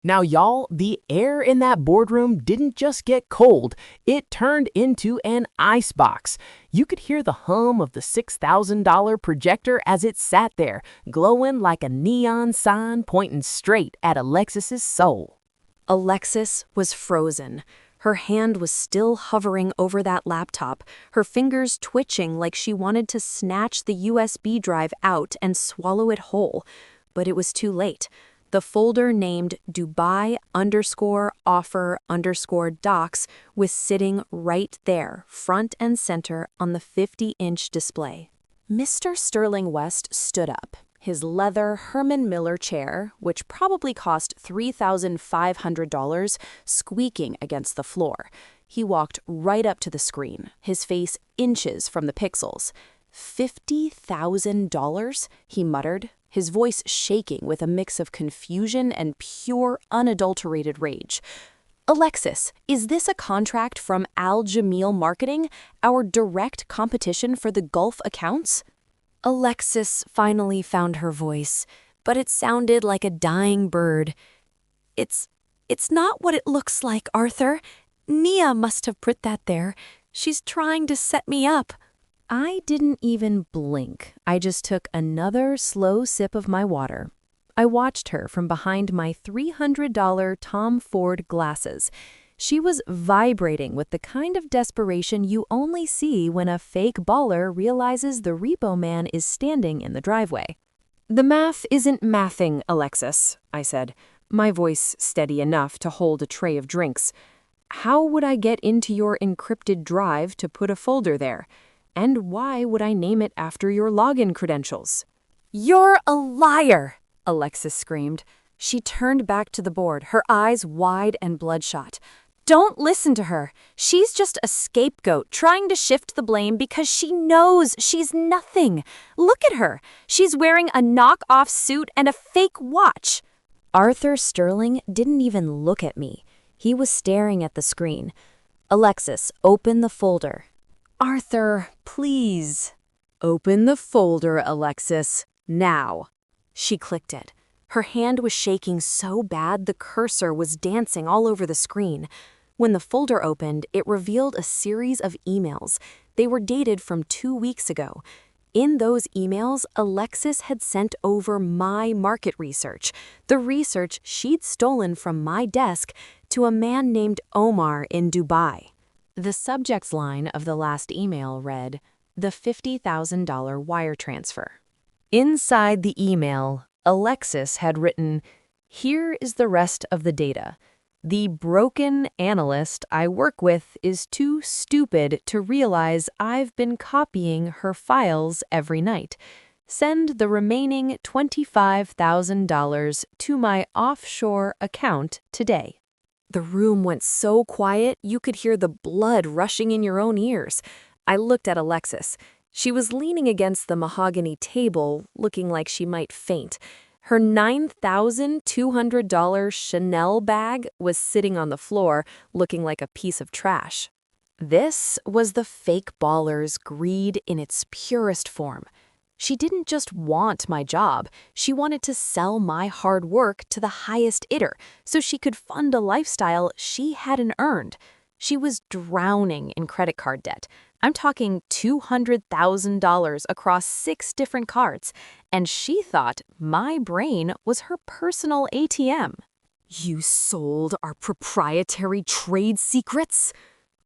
Now, y'all, the air in that boardroom didn't just get cold, it turned into an icebox. You could hear the hum of the $6,000 projector as it sat there, glowing like a neon sign pointing straight at Alexis's soul. Alexis was frozen. Her hand was still hovering over that laptop, her fingers twitching like she wanted to snatch the USB drive out and swallow it whole. But it was too late. The folder named Dubai_offer_docs was sitting right there, front and center on the 50-inch display. Mr. Sterling West stood up, his leather Herman Miller chair, which probably cost $3,500, squeaking against the floor. He walked right up to the screen, his face inches from the pixels. $50,000, he muttered, his voice shaking with a mix of confusion and pure, unadulterated rage. "Alexis, is this a contract from Al Jamil Marketing, our direct competition for the Gulf accounts?" Alexis finally found her voice, but it sounded like a dying bird. It's not what it looks like, Arthur. Nia must have put that there. She's trying to set me up." I didn't even blink. I just took another slow sip of my water. I watched her from behind my $300 Tom Ford glasses. She was vibrating with the kind of desperation you only see when a fake baller realizes the repo man is standing in the driveway. "The math isn't mathing, Alexis," I said, my voice steady enough to hold a tray of drinks. "How would I get into your encrypted drive to put a folder there? And why would I name it after your login credentials?" "You're a liar!" Alexis screamed. She turned back to the board, her eyes wide and bloodshot. "Don't listen to her. She's just a scapegoat trying to shift the blame because she knows she's nothing. Look at her. She's wearing a knockoff suit and a fake watch." Arthur Sterling didn't even look at me. He was staring at the screen. "Alexis, open the folder." "Arthur, please." "Open the folder, Alexis, now." She clicked it. Her hand was shaking so bad the cursor was dancing all over the screen. When the folder opened, it revealed a series of emails. They were dated from 2 weeks ago. In those emails, Alexis had sent over my market research, the research she'd stolen from my desk, to a man named Omar in Dubai. The subject line of the last email read, "The $50,000 wire transfer." Inside the email, Alexis had written, "Here is the rest of the data. The broken analyst I work with is too stupid to realize I've been copying her files every night. Send the remaining $25,000 to my offshore account today." The room went so quiet you could hear the blood rushing in your own ears. I looked at Alexis. She was leaning against the mahogany table, looking like she might faint. Her $9,200 Chanel bag was sitting on the floor, looking like a piece of trash. This was the fake baller's greed in its purest form. She didn't just want my job, she wanted to sell my hard work to the highest bidder so she could fund a lifestyle she hadn't earned. She was drowning in credit card debt. I'm talking $200,000 across 6 different cards, and she thought my brain was her personal ATM. "You sold our proprietary trade secrets?"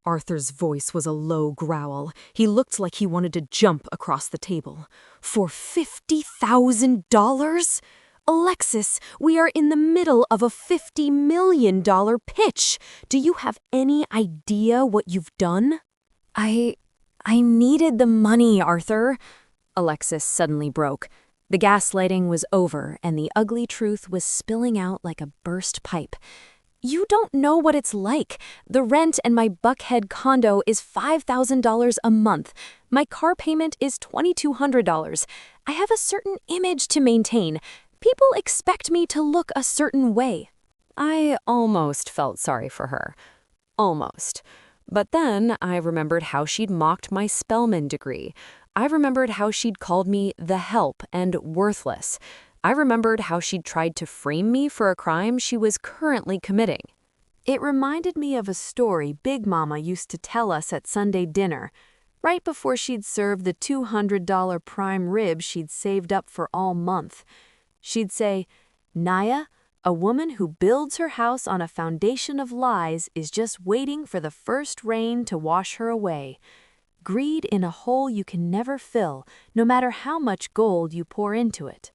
Arthur's voice was a low growl. He looked like he wanted to jump across the table. "For $50,000? Alexis, we are in the middle of a $50 million pitch. Do you have any idea what you've done?" I needed the money, Arthur. Alexis suddenly broke. The gaslighting was over, and the ugly truth was spilling out like a burst pipe. You don't know what it's like. The rent and my Buckhead condo is $5,000 a month. My car payment is $2,200. I have a certain image to maintain. People expect me to look a certain way. I almost felt sorry for her. Almost. But then I remembered how she'd mocked my Spelman degree. I remembered how she'd called me the help and worthless. I remembered how she'd tried to frame me for a crime she was currently committing. It reminded me of a story Big Mama used to tell us at Sunday dinner, right before she'd serve the $200 prime rib she'd saved up for all month. She'd say, "Naya, a woman who builds her house on a foundation of lies is just waiting for the first rain to wash her away. Greed in a hole you can never fill, no matter how much gold you pour into it."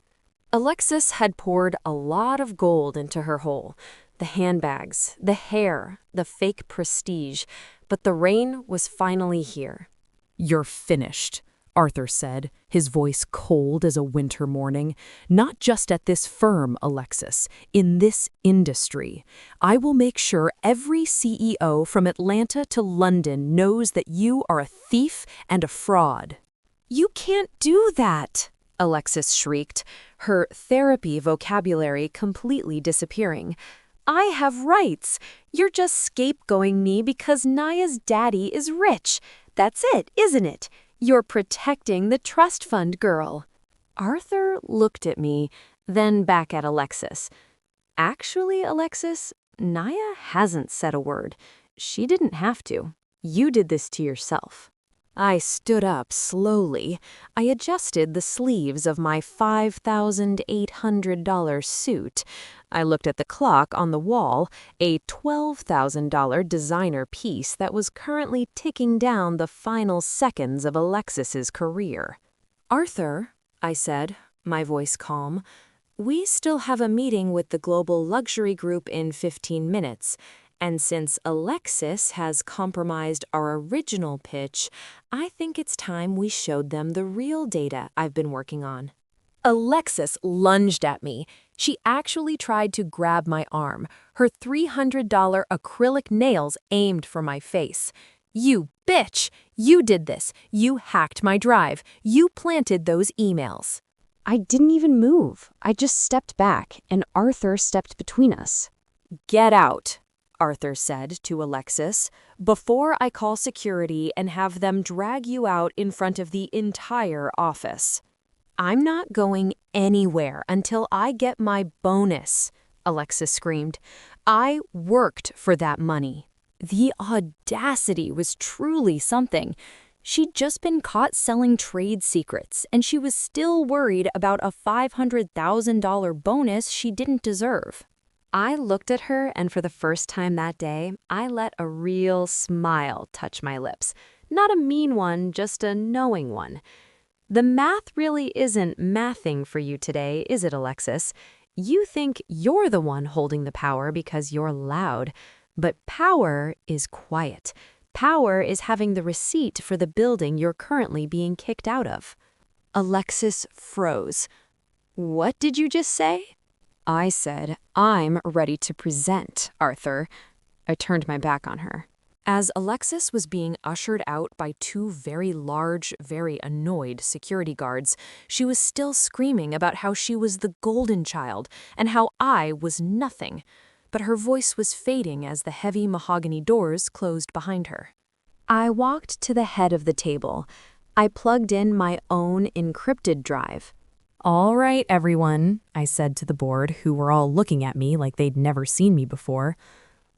Alexis had poured a lot of gold into her hole. The handbags, the hair, the fake prestige. But the rain was finally here. "You're finished," Arthur said, his voice cold as a winter morning. "Not just at this firm, Alexis, in this industry. I will make sure every CEO from Atlanta to London knows that you are a thief and a fraud." "You can't do that," Alexis shrieked, her therapy vocabulary completely disappearing. "I have rights. You're just scapegoating me because Naya's daddy is rich. That's it, isn't it? You're protecting the trust fund girl." Arthur looked at me, then back at Alexis. "Actually, Alexis, Naya hasn't said a word. She didn't have to. You did this to yourself." I stood up slowly. I adjusted the sleeves of my $5,800 suit. I looked at the clock on the wall, a $12,000 designer piece that was currently ticking down the final seconds of Alexis's career. "Arthur," I said, my voice calm, "we still have a meeting with the Global Luxury Group in 15 minutes. And since Alexis has compromised our original pitch, I think it's time we showed them the real data I've been working on." Alexis lunged at me. She actually tried to grab my arm, her $300 acrylic nails aimed for my face. "You bitch! You did this. You hacked my drive. You planted those emails." I didn't even move. I just stepped back, and Arthur stepped between us. "Get out," Arthur said to Alexis, "before I call security and have them drag you out in front of the entire office." "I'm not going anywhere until I get my bonus," Alexis screamed. "I worked for that money." The audacity was truly something. She'd just been caught selling trade secrets, and she was still worried about a $500,000 bonus she didn't deserve. I looked at her, and for the first time that day, I let a real smile touch my lips. Not a mean one, just a knowing one. The math really isn't mathing for you today, is it, Alexis? You think you're the one holding the power because you're loud. But power is quiet. Power is having the receipt for the building you're currently being kicked out of. Alexis froze. "What did you just say?" I said, "I'm ready to present, Arthur." I turned my back on her. As Alexis was being ushered out by two very large, very annoyed security guards, she was still screaming about how she was the golden child and how I was nothing. But her voice was fading as the heavy mahogany doors closed behind her. I walked to the head of the table. I plugged in my own encrypted drive. "All right, everyone," I said to the board, who were all looking at me like they'd never seen me before.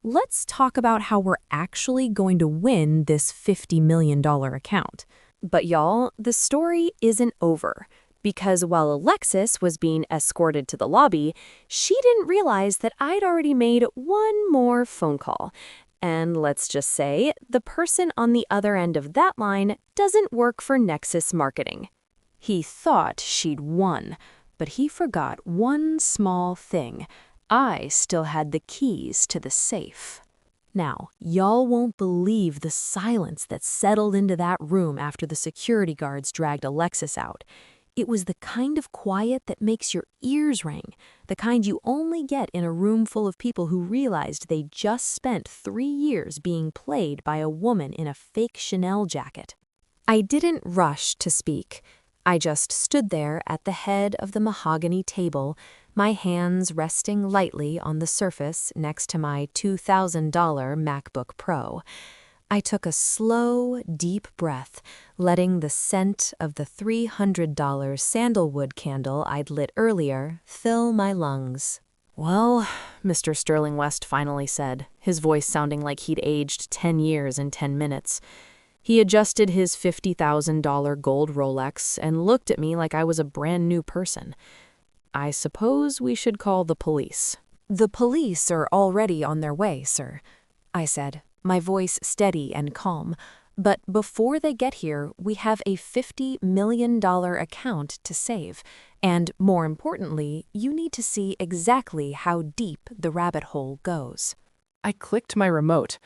"Let's talk about how we're actually going to win this $50 million account." But y'all, the story isn't over. Because while Alexis was being escorted to the lobby, she didn't realize that I'd already made one more phone call. And let's just say, the person on the other end of that line doesn't work for Nexus Marketing. He thought she'd won, but he forgot one small thing. I still had the keys to the safe. Now, y'all won't believe the silence that settled into that room after the security guards dragged Alexis out. It was the kind of quiet that makes your ears ring, the kind you only get in a room full of people who realized they just spent 3 years being played by a woman in a fake Chanel jacket. I didn't rush to speak. I just stood there at the head of the mahogany table, my hands resting lightly on the surface next to my $2,000 MacBook Pro. I took a slow, deep breath, letting the scent of the $300 sandalwood candle I'd lit earlier fill my lungs. "Well," Mr. Sterling West finally said, his voice sounding like he'd aged 10 years in 10 minutes. He adjusted his $50,000 gold Rolex and looked at me like I was a brand new person. "I suppose we should call the police." "The police are already on their way, sir," I said, my voice steady and calm. "But before they get here, we have a $50 million account to save. And more importantly, you need to see exactly how deep the rabbit hole goes." I clicked my remote.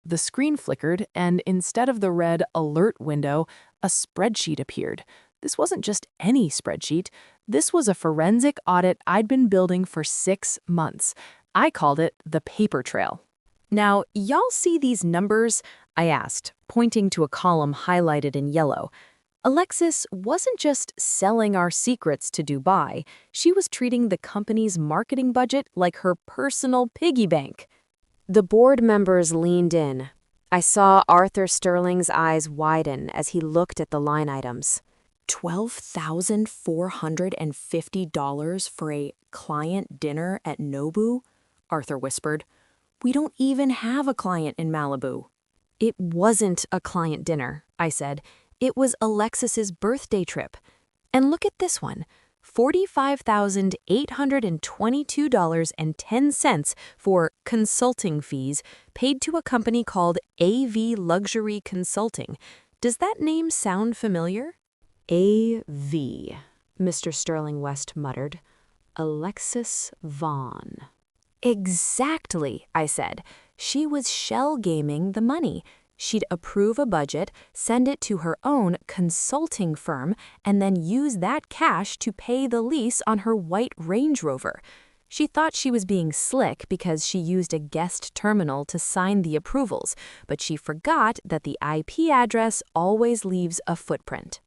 The screen flickered, and instead of the red alert window, a spreadsheet appeared. This wasn't just any spreadsheet. This was a forensic audit I'd been building for 6 months. I called it the paper trail. "Now, y'all see these numbers?" I asked, pointing to a column highlighted in yellow. Alexis wasn't just selling our secrets to Dubai. She was treating the company's marketing budget like her personal piggy bank. The board members leaned in. I saw Arthur Sterling's eyes widen as he looked at the line items. $12,450 for a client dinner at Nobu? Arthur whispered. "We don't even have a client in Malibu." "It wasn't a client dinner," I said. "It was Alexis's birthday trip. And look at this one. $45,822.10 for consulting fees paid to a company called AV Luxury Consulting. Does that name sound familiar?" AV, Mr. Sterling West muttered. Alexis Vaughn. "Exactly," I said. "She was shell gaming the money. She'd approve a budget, send it to her own consulting firm, and then use that cash to pay the lease on her white Range Rover. She thought she was being slick because she used a guest terminal to sign the approvals, but she forgot that the IP address always leaves a footprint."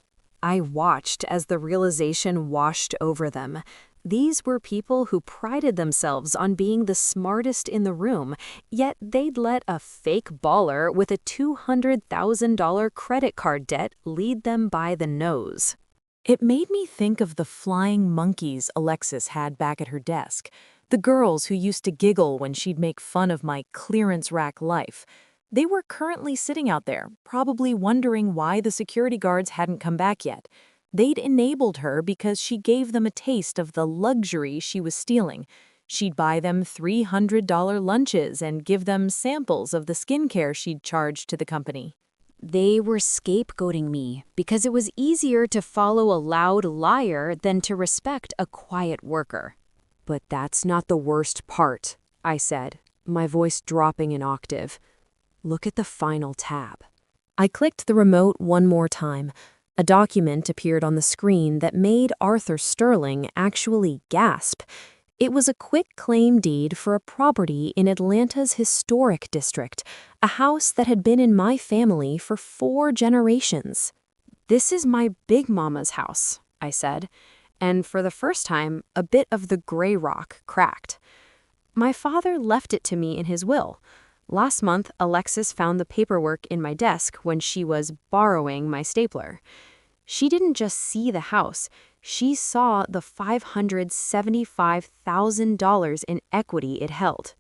I watched as the realization washed over them. These were people who prided themselves on being the smartest in the room, yet they'd let a fake baller with a $200,000 credit card debt lead them by the nose. It made me think of the flying monkeys Alexis had back at her desk, the girls who used to giggle when she'd make fun of my clearance rack life. They were currently sitting out there, probably wondering why the security guards hadn't come back yet. They'd enabled her because she gave them a taste of the luxury she was stealing. She'd buy them $300 lunches and give them samples of the skincare she'd charged to the company. They were scapegoating me because it was easier to follow a loud liar than to respect a quiet worker. "But that's not the worst part," I said, my voice dropping an octave. "Look at the final tab." I clicked the remote one more time. A document appeared on the screen that made Arthur Sterling actually gasp. It was a quit-claim deed for a property in Atlanta's historic district, a house that had been in my family for 4 generations. "This is my big mama's house," I said, and for the first time, a bit of the gray rock cracked. "My father left it to me in his will. Last month, Alexis found the paperwork in my desk when she was borrowing my stapler. She didn't just see the house, she saw the $575,000 in equity it held.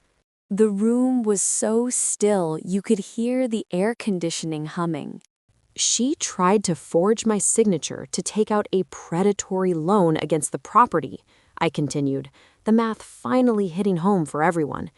The room was so still you could hear the air conditioning humming. She tried to forge my signature to take out a predatory loan against the property," I continued, the math finally hitting home for everyone.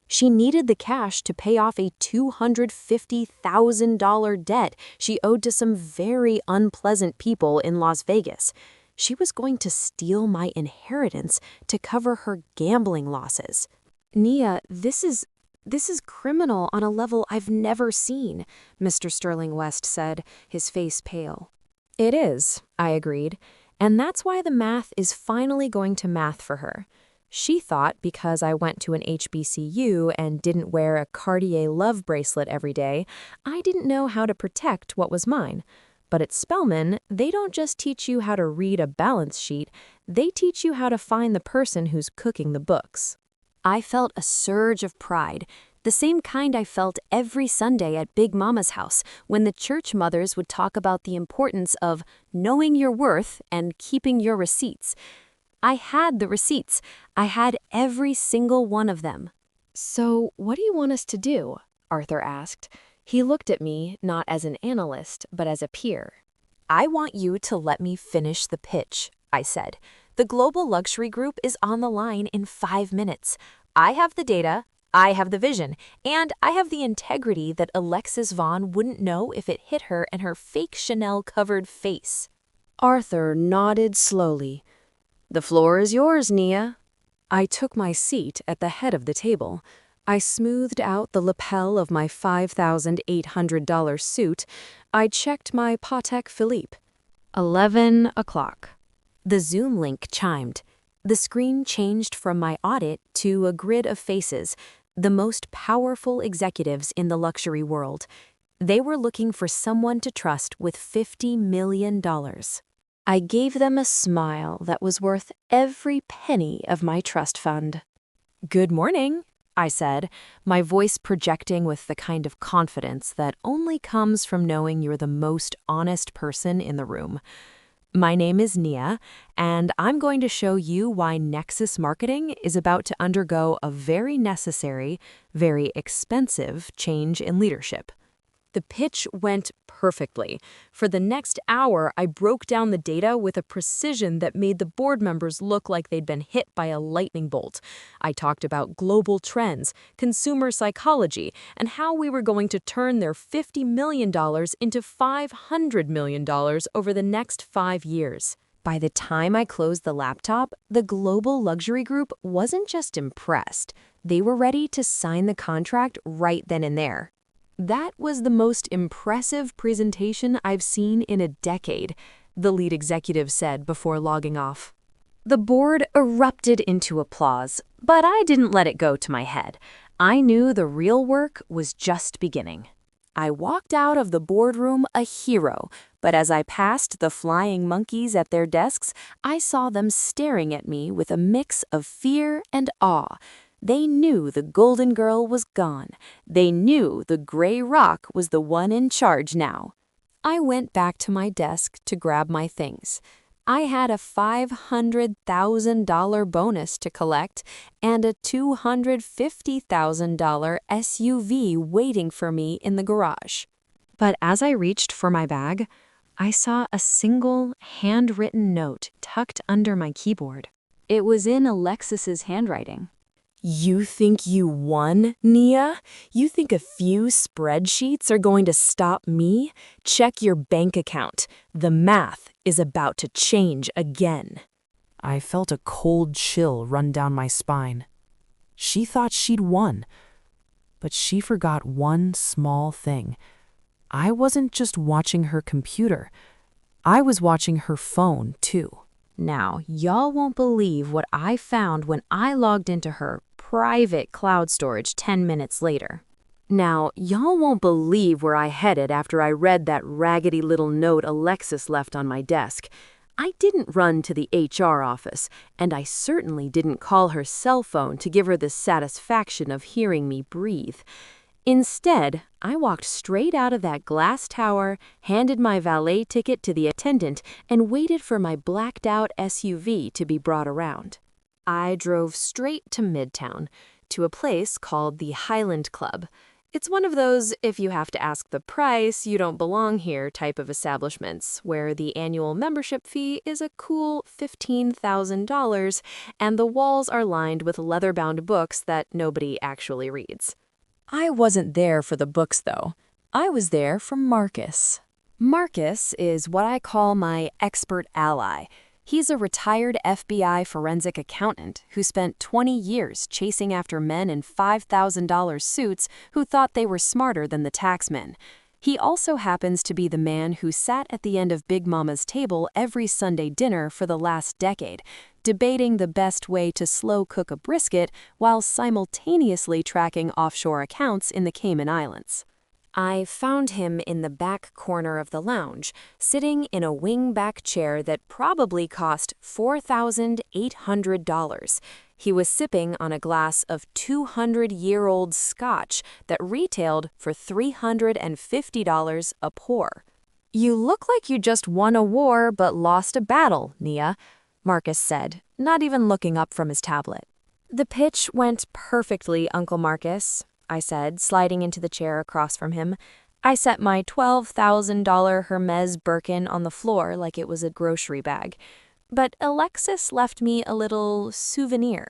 She needed the cash to pay off a $250,000 debt she owed to some very unpleasant people in Las Vegas. She was going to steal my inheritance to cover her gambling losses. "Nia, this is This is criminal on a level I've never seen, Mr. Sterling West said, his face pale. It is, I agreed, and that's why the math is finally going to math for her. She thought because I went to an HBCU and didn't wear a Cartier love bracelet every day, I didn't know how to protect what was mine. But at Spelman, they don't just teach you how to read a balance sheet, they teach you how to find the person who's cooking the books. I felt a surge of pride, the same kind I felt every Sunday at Big Mama's house when the church mothers would talk about the importance of knowing your worth and keeping your receipts. I had the receipts. I had every single one of them. So, what do you want us to do? Arthur asked. He looked at me not as an analyst, but as a peer. I want you to let me finish the pitch, I said. The global luxury group is on the line in 5 minutes. I have the data, I have the vision, and I have the integrity that Alexis Vaughn wouldn't know if it hit her in her fake Chanel-covered face. Arthur nodded slowly. The floor is yours, Nia. I took my seat at the head of the table. I smoothed out the lapel of my $5,800 suit. I checked my Patek Philippe. 11 o'clock. The Zoom link chimed. The screen changed from my audit to a grid of faces, the most powerful executives in the luxury world. They were looking for someone to trust with $50 million. I gave them a smile that was worth every penny of my trust fund. Good morning, I said, my voice projecting with the kind of confidence that only comes from knowing you're the most honest person in the room. My name is Nia, and I'm going to show you why Nexus Marketing is about to undergo a very necessary, very expensive change in leadership. The pitch went perfectly. For the next hour, I broke down the data with a precision that made the board members look like they'd been hit by a lightning bolt. I talked about global trends, consumer psychology, and how we were going to turn their $50 million into $500 million over the next 5 years. By the time I closed the laptop, the global luxury group wasn't just impressed. They were ready to sign the contract right then and there. That was the most impressive presentation I've seen in a decade, the lead executive said before logging off. The board erupted into applause, but I didn't let it go to my head. I knew the real work was just beginning. I walked out of the boardroom a hero, but as I passed the flying monkeys at their desks, I saw them staring at me with a mix of fear and awe. They knew the golden girl was gone. They knew the gray rock was the one in charge now. I went back to my desk to grab my things. I had a $500,000 bonus to collect and a $250,000 SUV waiting for me in the garage. But as I reached for my bag, I saw a single handwritten note tucked under my keyboard. It was in Alexis's handwriting. You think you won, Nia? You think a few spreadsheets are going to stop me? Check your bank account. The math is about to change again. I felt a cold chill run down my spine. She thought she'd won, but she forgot one small thing. I wasn't just watching her computer. I was watching her phone, too. Now, y'all won't believe what I found when I logged into her private cloud storage 10 minutes later. Now, y'all won't believe where I headed after I read that raggedy little note Alexis left on my desk. I didn't run to the HR office, and I certainly didn't call her cell phone to give her the satisfaction of hearing me breathe. Instead, I walked straight out of that glass tower, handed my valet ticket to the attendant, and waited for my blacked-out SUV to be brought around. I drove straight to Midtown, to a place called the Highland Club. It's one of those if you have to ask the price, you don't belong here type of establishments, where the annual membership fee is a cool $15,000, and the walls are lined with leather-bound books that nobody actually reads. I wasn't there for the books, though. I was there for Marcus. Marcus is what I call my expert ally. He's a retired FBI forensic accountant who spent 20 years chasing after men in $5,000 suits who thought they were smarter than the taxmen. He also happens to be the man who sat at the end of Big Mama's table every Sunday dinner for the last decade, debating the best way to slow cook a brisket while simultaneously tracking offshore accounts in the Cayman Islands. I found him in the back corner of the lounge, sitting in a wing-back chair that probably cost $4,800. He was sipping on a glass of 200-year-old scotch that retailed for $350 a pour. "You look like you just won a war but lost a battle, Nia," Marcus said, not even looking up from his tablet. "The pitch went perfectly, Uncle Marcus," I said, sliding into the chair across from him. I set my $12,000 Hermes Birkin on the floor like it was a grocery bag. But Alexis left me a little souvenir.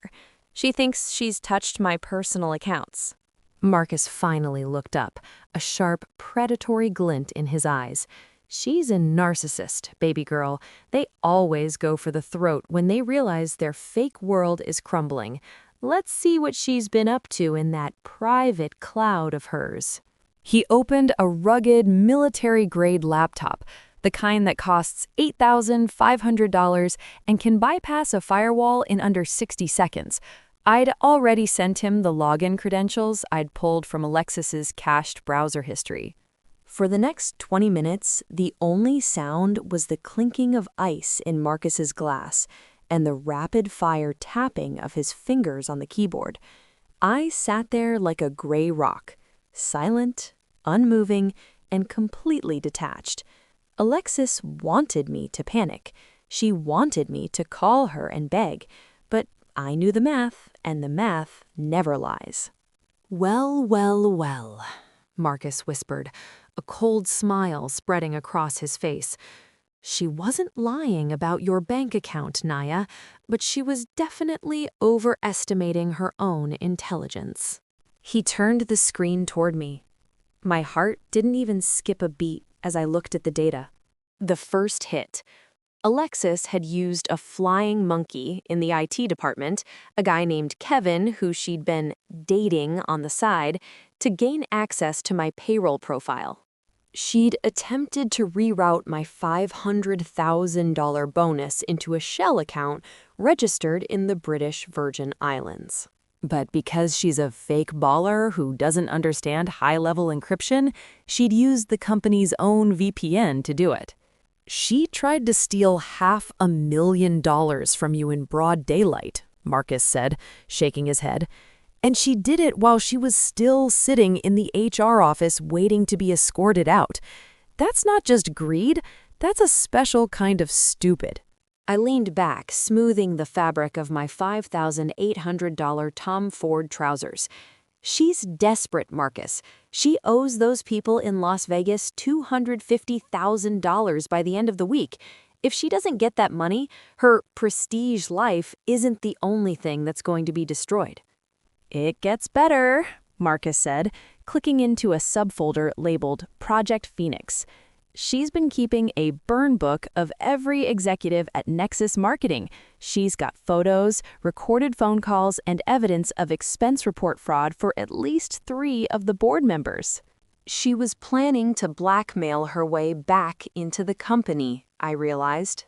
She thinks she's touched my personal accounts. Marcus finally looked up, a sharp, predatory glint in his eyes. She's a narcissist, baby girl. They always go for the throat when they realize their fake world is crumbling. Let's see what she's been up to in that private cloud of hers. He opened a rugged, military-grade laptop, the kind that costs $8,500 and can bypass a firewall in under 60 seconds. I'd already sent him the login credentials I'd pulled from Alexis's cached browser history. For the next 20 minutes, the only sound was the clinking of ice in Marcus's glass and the rapid-fire tapping of his fingers on the keyboard. I sat there like a gray rock, silent, unmoving, and completely detached. Alexis wanted me to panic. She wanted me to call her and beg, but I knew the math, and the math never lies. "Well, well, well," Marcus whispered, a cold smile spreading across his face. "She wasn't lying about your bank account, Naya, but she was definitely overestimating her own intelligence." He turned the screen toward me. My heart didn't even skip a beat as I looked at the data. The first hit. Alexis had used a flying monkey in the IT department, a guy named Kevin who she'd been dating on the side, to gain access to my payroll profile. She'd attempted to reroute my $500,000 bonus into a shell account registered in the British Virgin Islands. But because she's a fake baller who doesn't understand high-level encryption, she'd used the company's own VPN to do it. "She tried to steal $500,000 from you in broad daylight," Marcus said, shaking his head. "And she did it while she was still sitting in the HR office waiting to be escorted out. That's not just greed, that's a special kind of stupid." I leaned back, smoothing the fabric of my $5,800 Tom Ford trousers. "She's desperate, Marcus. She owes those people in Las Vegas $250,000 by the end of the week. If she doesn't get that money, her prestige life isn't the only thing that's going to be destroyed." "It gets better," Marcus said, clicking into a subfolder labeled Project Phoenix. "She's been keeping a burn book of every executive at Nexus Marketing. She's got photos, recorded phone calls, and evidence of expense report fraud for at least 3 of the board members." She was planning to blackmail her way back into the company, I realized.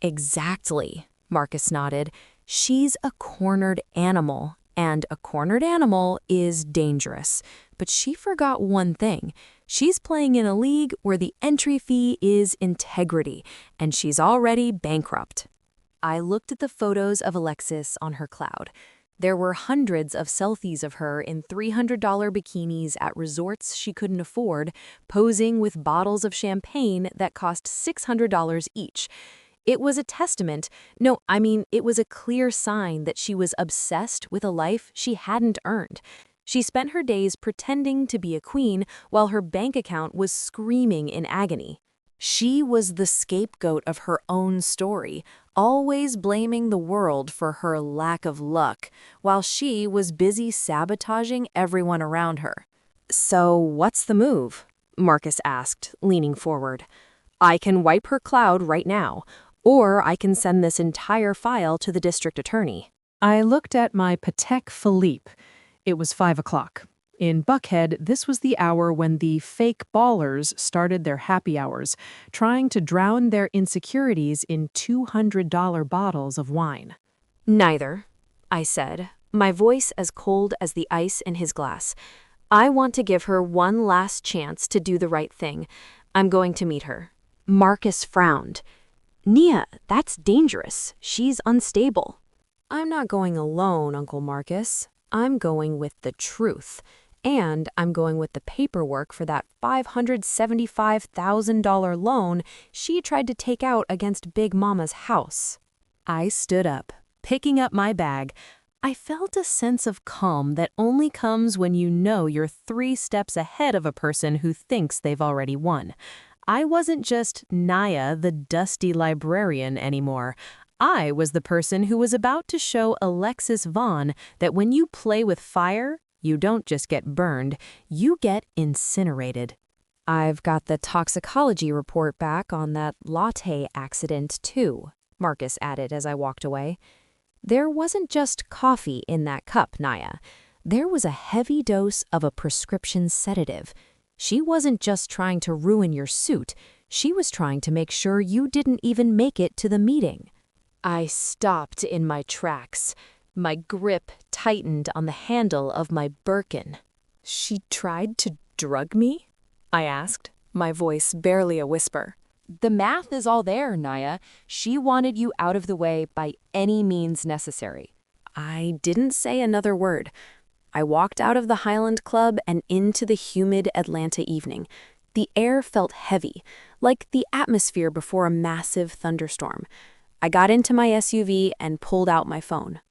"Exactly," Marcus nodded. "She's a cornered animal. And a cornered animal is dangerous. But she forgot one thing. She's playing in a league where the entry fee is integrity, and she's already bankrupt." I looked at the photos of Alexis on her cloud. There were hundreds of selfies of her in $300 bikinis at resorts she couldn't afford, posing with bottles of champagne that cost $600 each. It was a testament, it was a clear sign that she was obsessed with a life she hadn't earned. She spent her days pretending to be a queen while her bank account was screaming in agony. She was the scapegoat of her own story, always blaming the world for her lack of luck, while she was busy sabotaging everyone around her. "So what's the move?" Marcus asked, leaning forward. "I can wipe her cloud right now. Or I can send this entire file to the district attorney. I looked at my Patek Philippe. It was 5 o'clock. In Buckhead, this was the hour when the fake ballers started their happy hours, trying to drown their insecurities in $200 bottles of wine. Neither, I said, my voice as cold as the ice in his glass. I want to give her one last chance to do the right thing. I'm going to meet her. Marcus frowned. Nia, that's dangerous. She's unstable. I'm not going alone, Uncle Marcus. I'm going with the truth. And I'm going with the paperwork for that $575,000 loan she tried to take out against Big Mama's house. I stood up, picking up my bag. I felt a sense of calm that only comes when you know you're 3 steps ahead of a person who thinks they've already won. I wasn't just Naya, the dusty librarian, anymore. I was the person who was about to show Alexis Vaughn that when you play with fire, you don't just get burned, you get incinerated. I've got the toxicology report back on that latte accident, too, Marcus added as I walked away. There wasn't just coffee in that cup, Naya. There was a heavy dose of a prescription sedative. She wasn't just trying to ruin your suit. She was trying to make sure you didn't even make it to the meeting. I stopped in my tracks. My grip tightened on the handle of my Birkin. She tried to drug me? I asked, my voice barely a whisper. The math is all there, Naya. She wanted you out of the way by any means necessary. I didn't say another word. I walked out of the Highland Club and into the humid Atlanta evening. The air felt heavy, like the atmosphere before a massive thunderstorm. I got into my SUV and pulled out my phone.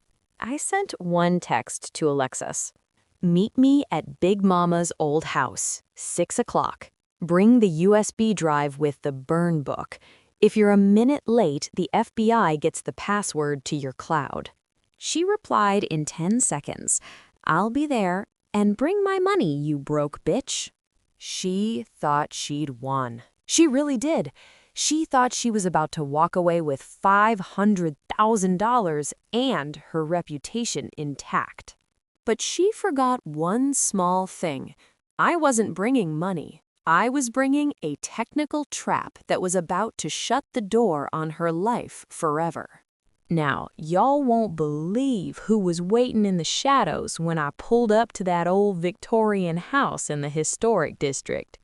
I sent one text to Alexis. Meet me at Big Mama's old house, 6 o'clock. Bring the USB drive with the burn book. If you're a minute late, the FBI gets the password to your cloud. She replied in 10 seconds. I'll be there, and bring my money, you broke bitch. She thought she'd won. She really did. She thought she was about to walk away with $500,000 and her reputation intact. But she forgot one small thing. I wasn't bringing money. I was bringing a technical trap that was about to shut the door on her life forever. Now, y'all won't believe who was waiting in the shadows when I pulled up to that old Victorian house in the historic district.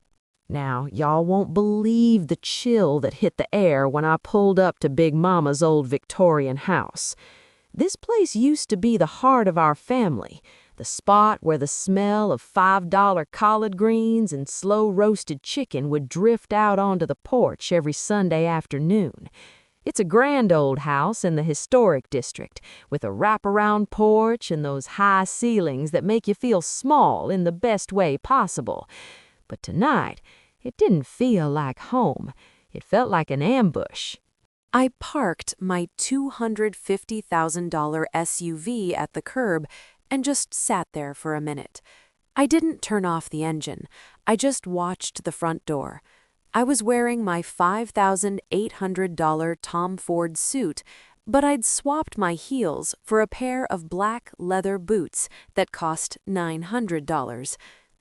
Now, y'all won't believe the chill that hit the air when I pulled up to Big Mama's old Victorian house. This place used to be the heart of our family, the spot where the smell of $5 collard greens and slow-roasted chicken would drift out onto the porch every Sunday afternoon. It's a grand old house in the historic district, with a wraparound porch and those high ceilings that make you feel small in the best way possible. But tonight, it didn't feel like home. It felt like an ambush. I parked my $250,000 SUV at the curb and just sat there for a minute. I didn't turn off the engine. I just watched the front door. I was wearing my $5,800 Tom Ford suit, but I'd swapped my heels for a pair of black leather boots that cost $900.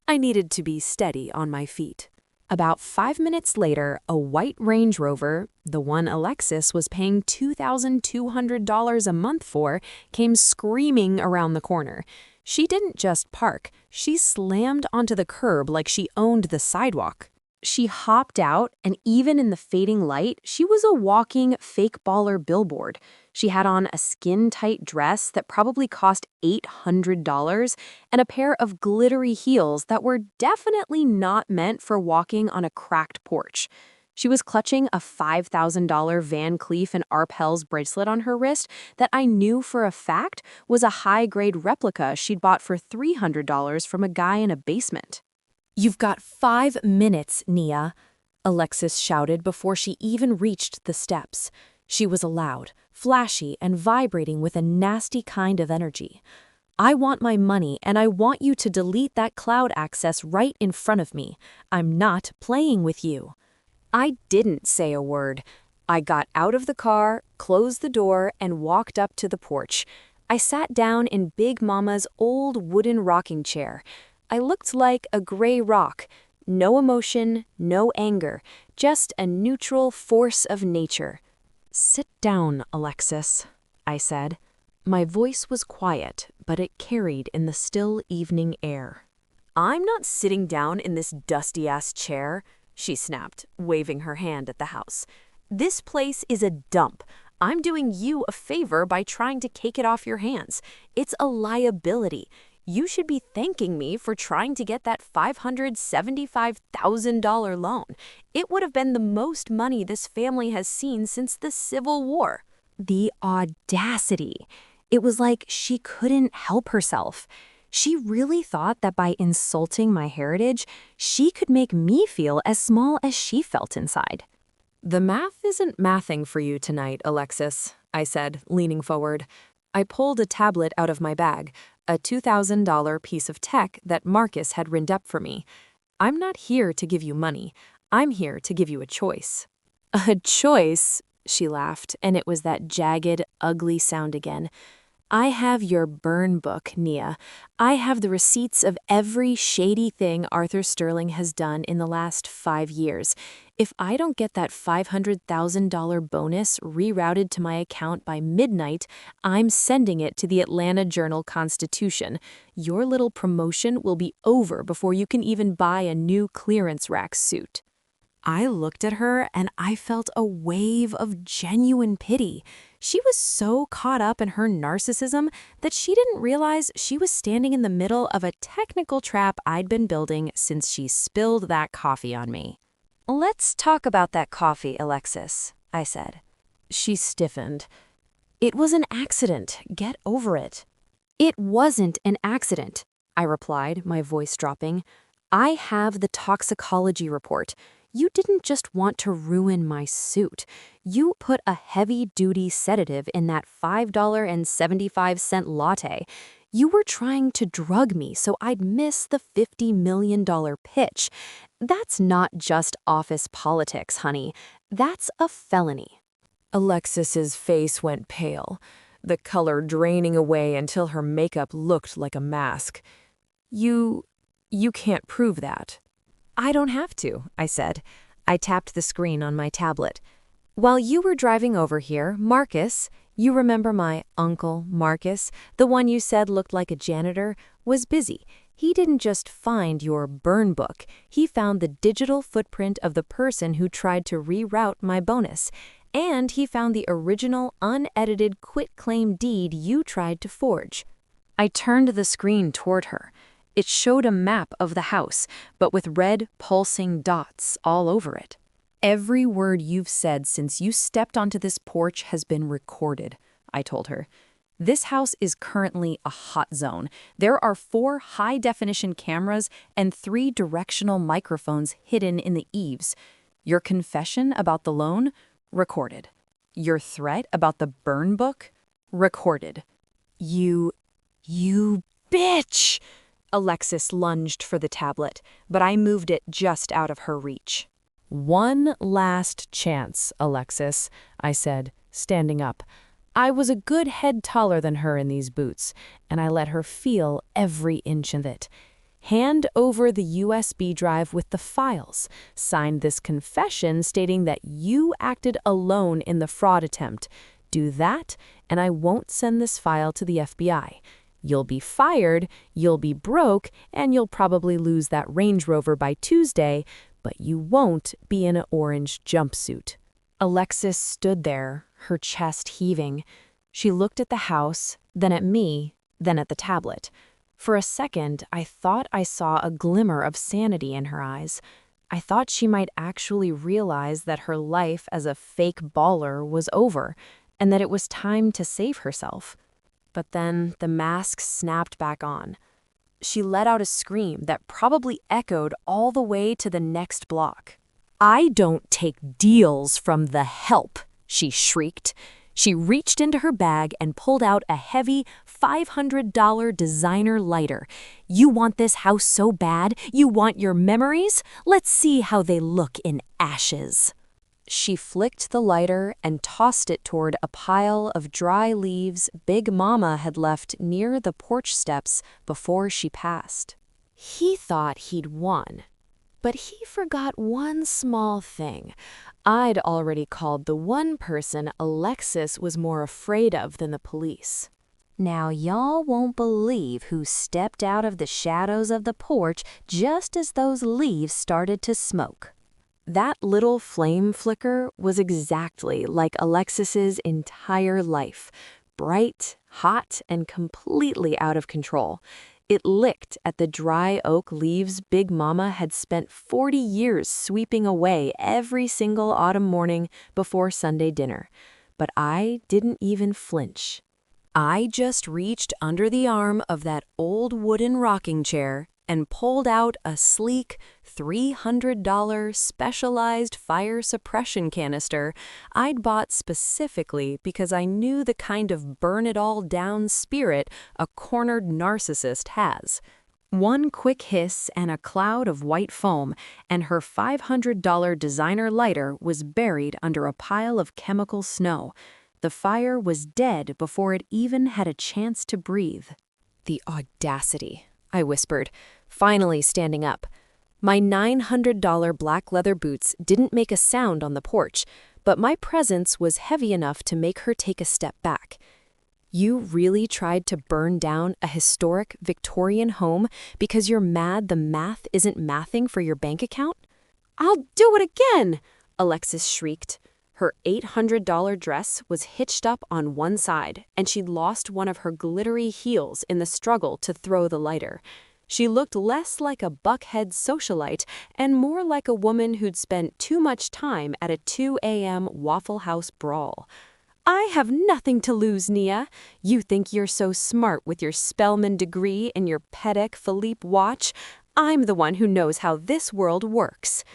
I needed to be steady on my feet. About 5 minutes later, a white Range Rover, the one Alexis was paying $2,200 a month for, came screaming around the corner. She didn't just park, she slammed onto the curb like she owned the sidewalk. She hopped out, and even in the fading light, she was a walking fake baller billboard. She had on a skin-tight dress that probably cost $800 and a pair of glittery heels that were definitely not meant for walking on a cracked porch. She was clutching a $5,000 Van Cleef & Arpels bracelet on her wrist that I knew for a fact was a high-grade replica she'd bought for $300 from a guy in a basement. "You've got 5 minutes, Nia," Alexis shouted before she even reached the steps. She was loud, flashy, and vibrating with a nasty kind of energy. "I want my money, and I want you to delete that cloud access right in front of me. I'm not playing with you." I didn't say a word. I got out of the car, closed the door, and walked up to the porch. I sat down in Big Mama's old wooden rocking chair. I looked like a gray rock. No emotion, no anger, just a neutral force of nature. "Sit down, Alexis," I said. My voice was quiet, but it carried in the still evening air. "I'm not sitting down in this dusty-ass chair," she snapped, waving her hand at the house. "This place is a dump. I'm doing you a favor by trying to take it off your hands. It's a liability. You should be thanking me for trying to get that $575,000 loan. It would have been the most money this family has seen since the Civil War." The audacity. It was like she couldn't help herself. She really thought that by insulting my heritage, she could make me feel as small as she felt inside. "The math isn't mathing for you tonight, Alexis," I said, leaning forward. I pulled a tablet out of my bag, a $2,000 piece of tech that Marcus had rigged up for me. "I'm not here to give you money. I'm here to give you a choice." "A choice?" she laughed, and it was that jagged, ugly sound again. "I have your burn book, Nia. I have the receipts of every shady thing Arthur Sterling has done in the last 5 years. If I don't get that $500,000 bonus rerouted to my account by midnight, I'm sending it to the Atlanta Journal-Constitution. Your little promotion will be over before you can even buy a new clearance rack suit." I looked at her and I felt a wave of genuine pity. She was so caught up in her narcissism that she didn't realize she was standing in the middle of a technical trap I'd been building since she spilled that coffee on me. "Let's talk about that coffee, Alexis," I said. She stiffened. "It was an accident. Get over it." "It wasn't an accident," I replied, my voice dropping. "I have the toxicology report. You didn't just want to ruin my suit. You put a heavy-duty sedative in that $5.75 latte. You were trying to drug me so I'd miss the $50 million pitch. That's not just office politics, honey. That's a felony." Alexis's face went pale, the color draining away until her makeup looked like a mask. You can't prove that." "I don't have to," I said. I tapped the screen on my tablet. "While you were driving over here, Marcus, you remember my uncle Marcus, the one you said looked like a janitor, was busy. He didn't just find your burn book. He found the digital footprint of the person who tried to reroute my bonus. And he found the original, unedited quitclaim deed you tried to forge." I turned the screen toward her. It showed a map of the house, but with red, pulsing dots all over it. "Every word you've said since you stepped onto this porch has been recorded," I told her. "This house is currently a hot zone. There are 4 high-definition cameras and 3 directional microphones hidden in the eaves. Your confession about the loan? Recorded. Your threat about the burn book? Recorded. You bitch!" Alexis lunged for the tablet, but I moved it just out of her reach. "One last chance, Alexis," I said, standing up. I was a good head taller than her in these boots, and I let her feel every inch of it. "Hand over the USB drive with the files. Sign this confession stating that you acted alone in the fraud attempt. Do that, and I won't send this file to the FBI. You'll be fired, you'll be broke, and you'll probably lose that Range Rover by Tuesday, but you won't be in an orange jumpsuit." Alexis stood there, her chest heaving. She looked at the house, then at me, then at the tablet. For a second, I thought I saw a glimmer of sanity in her eyes. I thought she might actually realize that her life as a fake baller was over, and that it was time to save herself. But then the mask snapped back on. She let out a scream that probably echoed all the way to the next block. "I don't take deals from the help," she shrieked. She reached into her bag and pulled out a heavy $500 designer lighter. "You want this house so bad? You want your memories? Let's see how they look in ashes." She flicked the lighter and tossed it toward a pile of dry leaves Big Mama had left near the porch steps before she passed. He thought he'd won. But he forgot one small thing. I'd already called the one person Alexis was more afraid of than the police. Now y'all won't believe who stepped out of the shadows of the porch just as those leaves started to smoke. That little flame flicker was exactly like Alexis's entire life. Bright, hot, and completely out of control. It licked at the dry oak leaves Big Mama had spent 40 years sweeping away every single autumn morning before Sunday dinner. But I didn't even flinch. I just reached under the arm of that old wooden rocking chair and pulled out a sleek $300 specialized fire suppression canister I'd bought specifically because I knew the kind of burn-it-all-down spirit a cornered narcissist has. One quick hiss and a cloud of white foam, and her $500 designer lighter was buried under a pile of chemical snow. The fire was dead before it even had a chance to breathe. The audacity, I whispered, finally standing up. My $900 black leather boots didn't make a sound on the porch, but my presence was heavy enough to make her take a step back. You really tried to burn down a historic Victorian home because you're mad the math isn't mathing for your bank account? I'll do it again, Alexis shrieked. Her $800 dress was hitched up on one side, and she'd lost one of her glittery heels in the struggle to throw the lighter. She looked less like a buckhead socialite and more like a woman who'd spent too much time at a 2 a.m. Waffle House brawl. I have nothing to lose, Nia. You think you're so smart with your Spelman degree and your Patek Philippe watch. I'm the one who knows how this world works.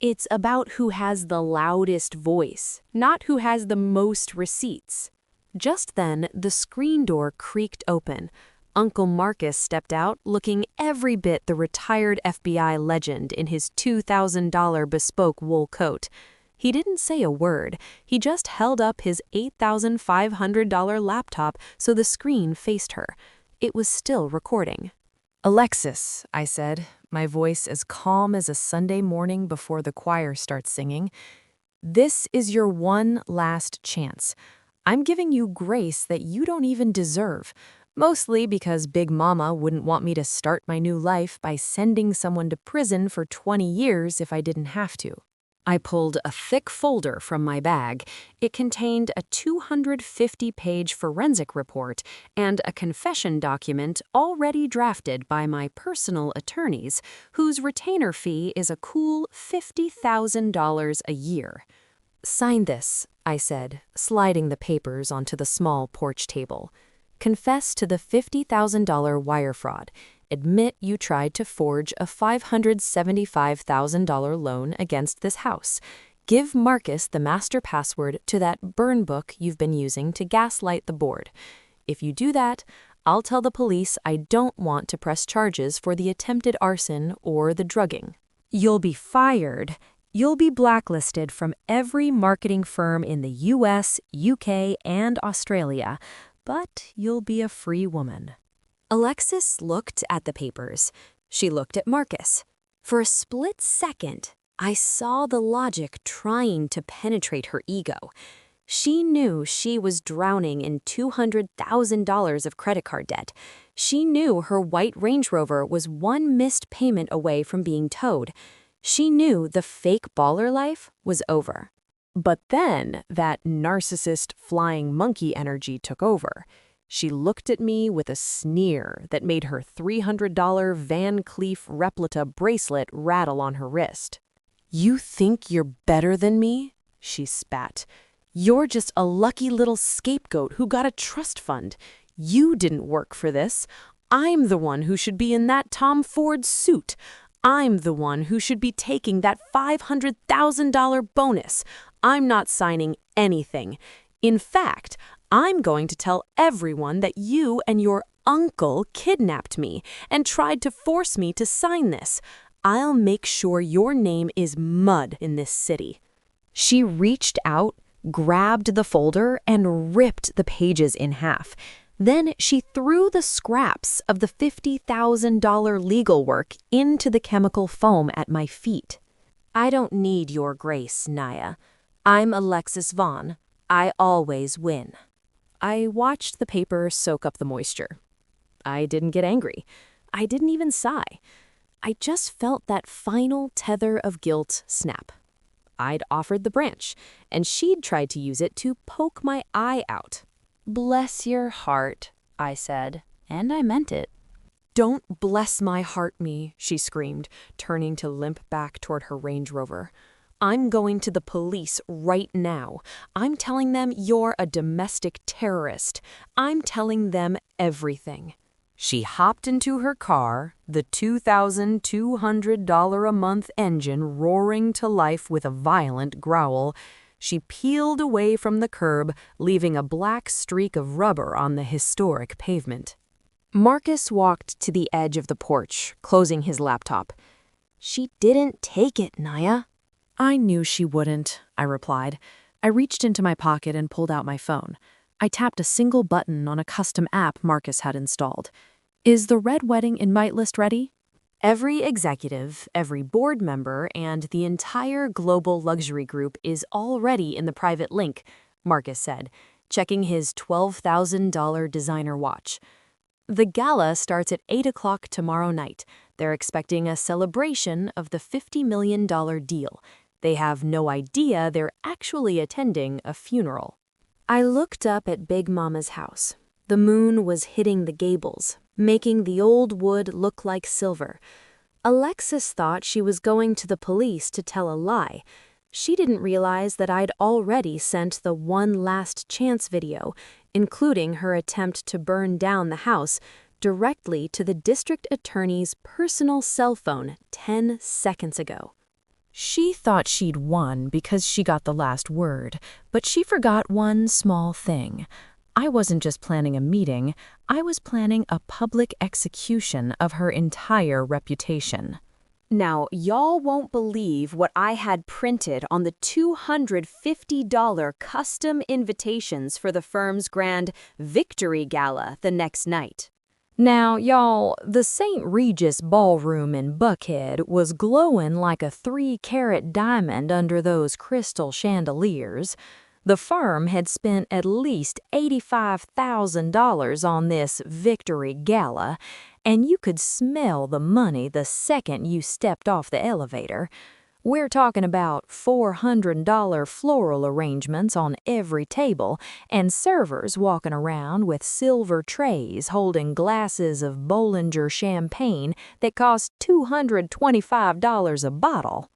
It's about who has the loudest voice, not who has the most receipts. Just then, the screen door creaked open. Uncle Marcus stepped out, looking every bit the retired FBI legend in his $2,000 bespoke wool coat. He didn't say a word. He just held up his $8,500 laptop so the screen faced her. It was still recording. Alexis, I said, my voice as calm as a Sunday morning before the choir starts singing, this is your one last chance. I'm giving you grace that you don't even deserve, mostly because Big Mama wouldn't want me to start my new life by sending someone to prison for 20 years if I didn't have to. I pulled a thick folder from my bag. It contained a 250-page forensic report and a confession document already drafted by my personal attorneys, whose retainer fee is a cool $50,000 a year. Sign this, I said, sliding the papers onto the small porch table. Confess to the $50,000 wire fraud. Admit you tried to forge a $575,000 loan against this house. Give Marcus the master password to that burn book you've been using to gaslight the board. If you do that, I'll tell the police I don't want to press charges for the attempted arson or the drugging. You'll be fired. You'll be blacklisted from every marketing firm in the US, UK, and Australia, but you'll be a free woman. Alexis looked at the papers. She looked at Marcus. For a split second, I saw the logic trying to penetrate her ego. She knew she was drowning in $200,000 of credit card debt. She knew her white Range Rover was one missed payment away from being towed. She knew the fake baller life was over. But then that narcissist flying monkey energy took over. She looked at me with a sneer that made her $300 Van Cleef replica bracelet rattle on her wrist. You think you're better than me? She spat. You're just a lucky little scapegoat who got a trust fund. You didn't work for this. I'm the one who should be in that Tom Ford suit. I'm the one who should be taking that $500,000 bonus. I'm not signing anything. In fact, I'm going to tell everyone that you and your uncle kidnapped me and tried to force me to sign this. I'll make sure your name is mud in this city. She reached out, grabbed the folder, and ripped the pages in half. Then she threw the scraps of the $50,000 legal work into the chemical foam at my feet. I don't need your grace, Naya. I'm Alexis Vaughn. I always win. I watched the paper soak up the moisture. I didn't get angry. I didn't even sigh. I just felt that final tether of guilt snap. I'd offered the branch, and she'd tried to use it to poke my eye out. "Bless your heart," I said, and I meant it. "Don't bless my heart me," she screamed, turning to limp back toward her Range Rover. "I'm going to the police right now. I'm telling them you're a domestic terrorist. I'm telling them everything." She hopped into her car, the $2,200 a month engine roaring to life with a violent growl. She peeled away from the curb, leaving a black streak of rubber on the historic pavement. Marcus walked to the edge of the porch, closing his laptop. "She didn't take it, Naya." I knew she wouldn't, I replied. I reached into my pocket and pulled out my phone. I tapped a single button on a custom app Marcus had installed. "Is the Red Wedding invite list ready?" Every executive, every board member, and the entire global luxury group is already in the private link, Marcus said, checking his $12,000 designer watch. "The gala starts at 8 o'clock tomorrow night. They're expecting a celebration of the $50 million deal. They have no idea they're actually attending a funeral." I looked up at Big Mama's house. The moon was hitting the gables, making the old wood look like silver. Alexis thought she was going to the police to tell a lie. She didn't realize that I'd already sent the one last chance video, including her attempt to burn down the house, directly to the district attorney's personal cell phone 10 seconds ago. She thought she'd won because she got the last word, but she forgot one small thing. I wasn't just planning a meeting, I was planning a public execution of her entire reputation. Now, y'all won't believe what I had printed on the $250 custom invitations for the firm's grand victory gala the next night. Now, y'all, the St. Regis Ballroom in Buckhead was glowing like a 3-carat diamond under those crystal chandeliers. The firm had spent at least $85,000 on this victory gala, and you could smell the money the second you stepped off the elevator. We're talking about $400 floral arrangements on every table and servers walking around with silver trays holding glasses of Bollinger champagne that cost $225 a bottle.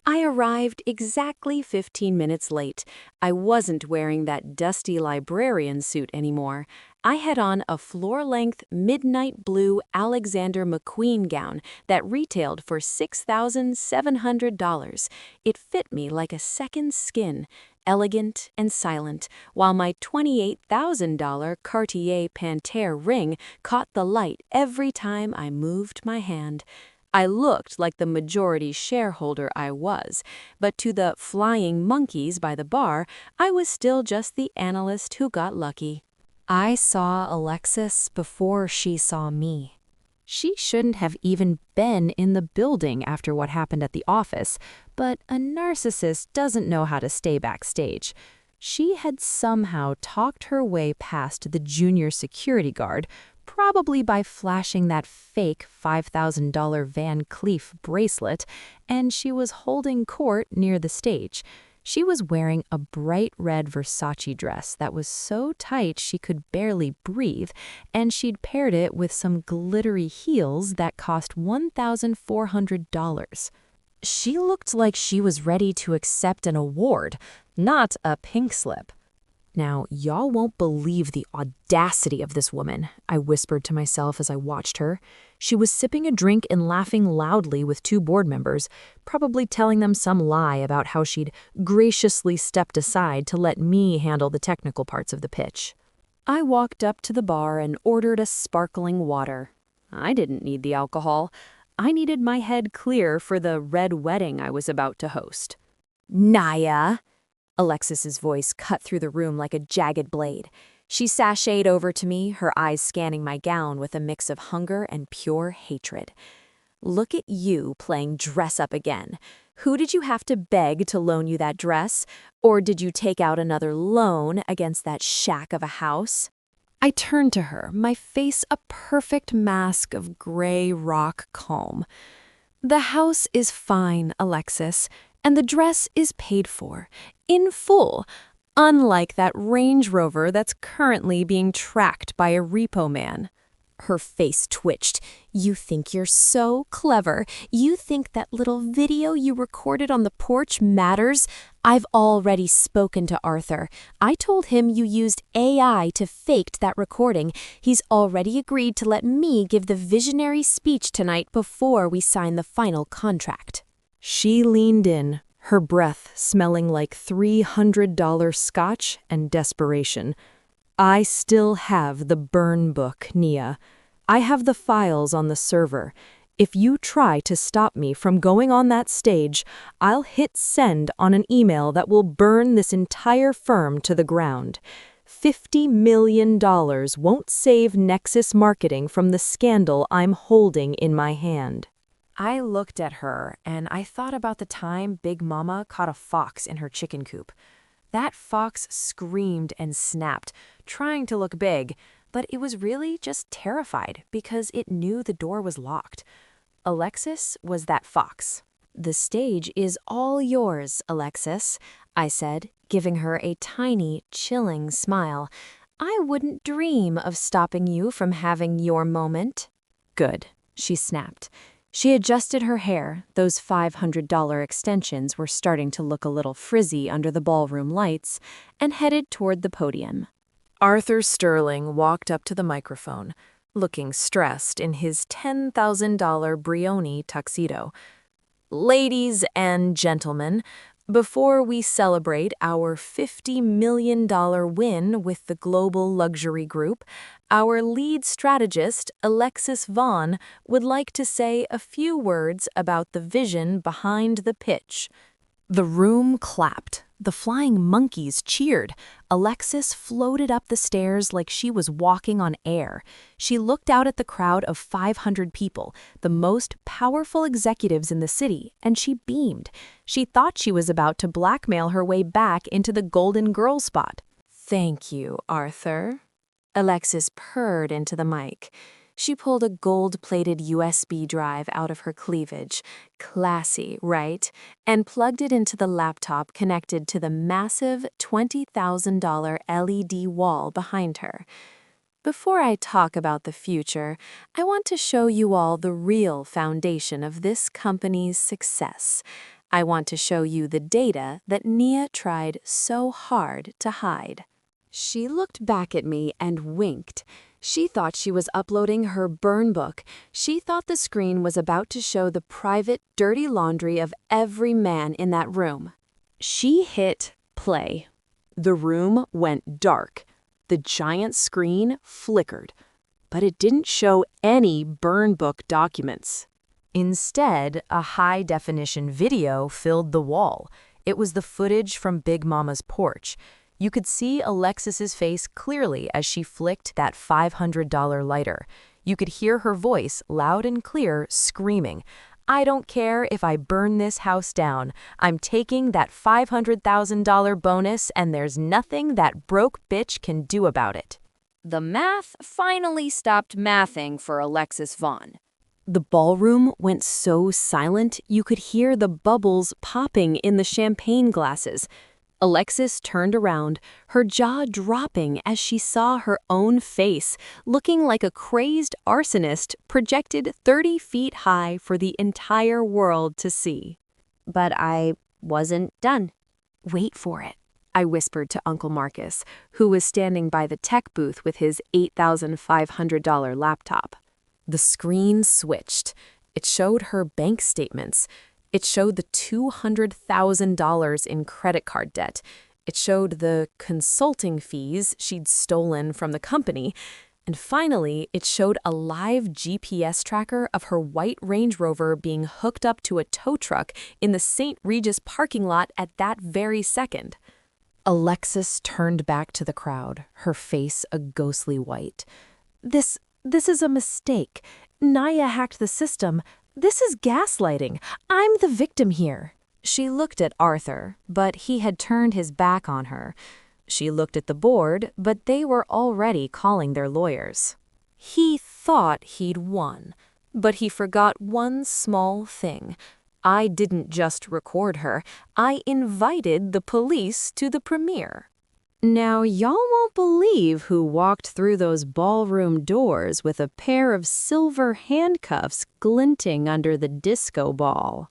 I arrived exactly 15 minutes late. I wasn't wearing that dusty librarian suit anymore. I had on a floor-length midnight blue Alexander McQueen gown that retailed for $6,700. It fit me like a second skin, elegant and silent, while my $28,000 Cartier Panthère ring caught the light every time I moved my hand. I looked like the majority shareholder I was, but to the flying monkeys by the bar, I was still just the analyst who got lucky. I saw Alexis before she saw me. She shouldn't have even been in the building after what happened at the office, but a narcissist doesn't know how to stay backstage. She had somehow talked her way past the junior security guard, probably by flashing that fake $5,000 Van Cleef bracelet, and she was holding court near the stage. She was wearing a bright red Versace dress that was so tight she could barely breathe, and she'd paired it with some glittery heels that cost $1,400. She looked like she was ready to accept an award, not a pink slip. "Now, y'all won't believe the audacity of this woman," I whispered to myself as I watched her. She was sipping a drink and laughing loudly with 2 board members, probably telling them some lie about how she'd graciously stepped aside to let me handle the technical parts of the pitch. I walked up to the bar and ordered a sparkling water. I didn't need the alcohol. I needed my head clear for the red wedding I was about to host. Naya. Alexis's voice cut through the room like a jagged blade. She sashayed over to me, her eyes scanning my gown with a mix of hunger and pure hatred. Look at you playing dress up again. Who did you have to beg to loan you that dress? Or did you take out another loan against that shack of a house? I turned to her, my face a perfect mask of gray rock calm. The house is fine, Alexis, and the dress is paid for, in full, unlike that Range Rover that's currently being tracked by a repo man. Her face twitched. You think you're so clever. You think that little video you recorded on the porch matters? I've already spoken to Arthur. I told him you used AI to fake that recording. He's already agreed to let me give the visionary speech tonight before we sign the final contract. She leaned in, her breath smelling like $300 scotch and desperation. I still have the burn book, Nia. I have the files on the server. If you try to stop me from going on that stage, I'll hit send on an email that will burn this entire firm to the ground. $50 million won't save Nexus Marketing from the scandal I'm holding in my hand. I looked at her, and I thought about the time Big Mama caught a fox in her chicken coop. That fox screamed and snapped, trying to look big, but it was really just terrified because it knew the door was locked. Alexis was that fox. The stage is all yours, Alexis, I said, giving her a tiny, chilling smile. I wouldn't dream of stopping you from having your moment. Good, she snapped. She adjusted her hair. Those $500 extensions were starting to look a little frizzy under the ballroom lights, and headed toward the podium. Arthur Sterling walked up to the microphone, looking stressed in his $10,000 Brioni tuxedo. Ladies and gentlemen, before we celebrate our $50 million win with the global luxury group, our lead strategist, Alexis Vaughn, would like to say a few words about the vision behind the pitch. The room clapped. The flying monkeys cheered. Alexis floated up the stairs like she was walking on air. She looked out at the crowd of 500 people, the most powerful executives in the city, and she beamed. She thought she was about to blackmail her way back into the Golden Girl spot. Thank you, Arthur. Alexis purred into the mic. She pulled a gold-plated USB drive out of her cleavage, classy, right, and plugged it into the laptop connected to the massive $20,000 LED wall behind her. Before I talk about the future, I want to show you all the real foundation of this company's success. I want to show you the data that Nia tried so hard to hide. She looked back at me and winked. She thought she was uploading her burn book. She thought the screen was about to show the private, dirty laundry of every man in that room. She hit play. The room went dark. The giant screen flickered, but it didn't show any burn book documents. Instead, a high-definition video filled the wall. It was the footage from Big Mama's porch. You could see Alexis's face clearly as she flicked that $500 lighter. You could hear her voice, loud and clear, screaming, "I don't care if I burn this house down. I'm taking that $500,000 bonus and there's nothing that broke bitch can do about it." The math finally stopped mathing for Alexis Vaughn. The ballroom went so silent you could hear the bubbles popping in the champagne glasses. Alexis turned around, her jaw dropping as she saw her own face, looking like a crazed arsonist projected 30 feet high for the entire world to see. But I wasn't done. Wait for it, I whispered to Uncle Marcus, who was standing by the tech booth with his $8,500 laptop. The screen switched. It showed her bank statements. It showed the $200,000 in credit card debt. It showed the consulting fees she'd stolen from the company. And finally, it showed a live GPS tracker of her white Range Rover being hooked up to a tow truck in the St. Regis parking lot at that very second. Alexis turned back to the crowd, her face a ghostly white. This is a mistake. Naya hacked the system. This is gaslighting. I'm the victim here. She looked at Arthur, but he had turned his back on her. She looked at the board, but they were already calling their lawyers. He thought he'd won, but he forgot one small thing. I didn't just record her, I invited the police to the premiere. Now, y'all won't believe who walked through those ballroom doors with a pair of silver handcuffs glinting under the disco ball.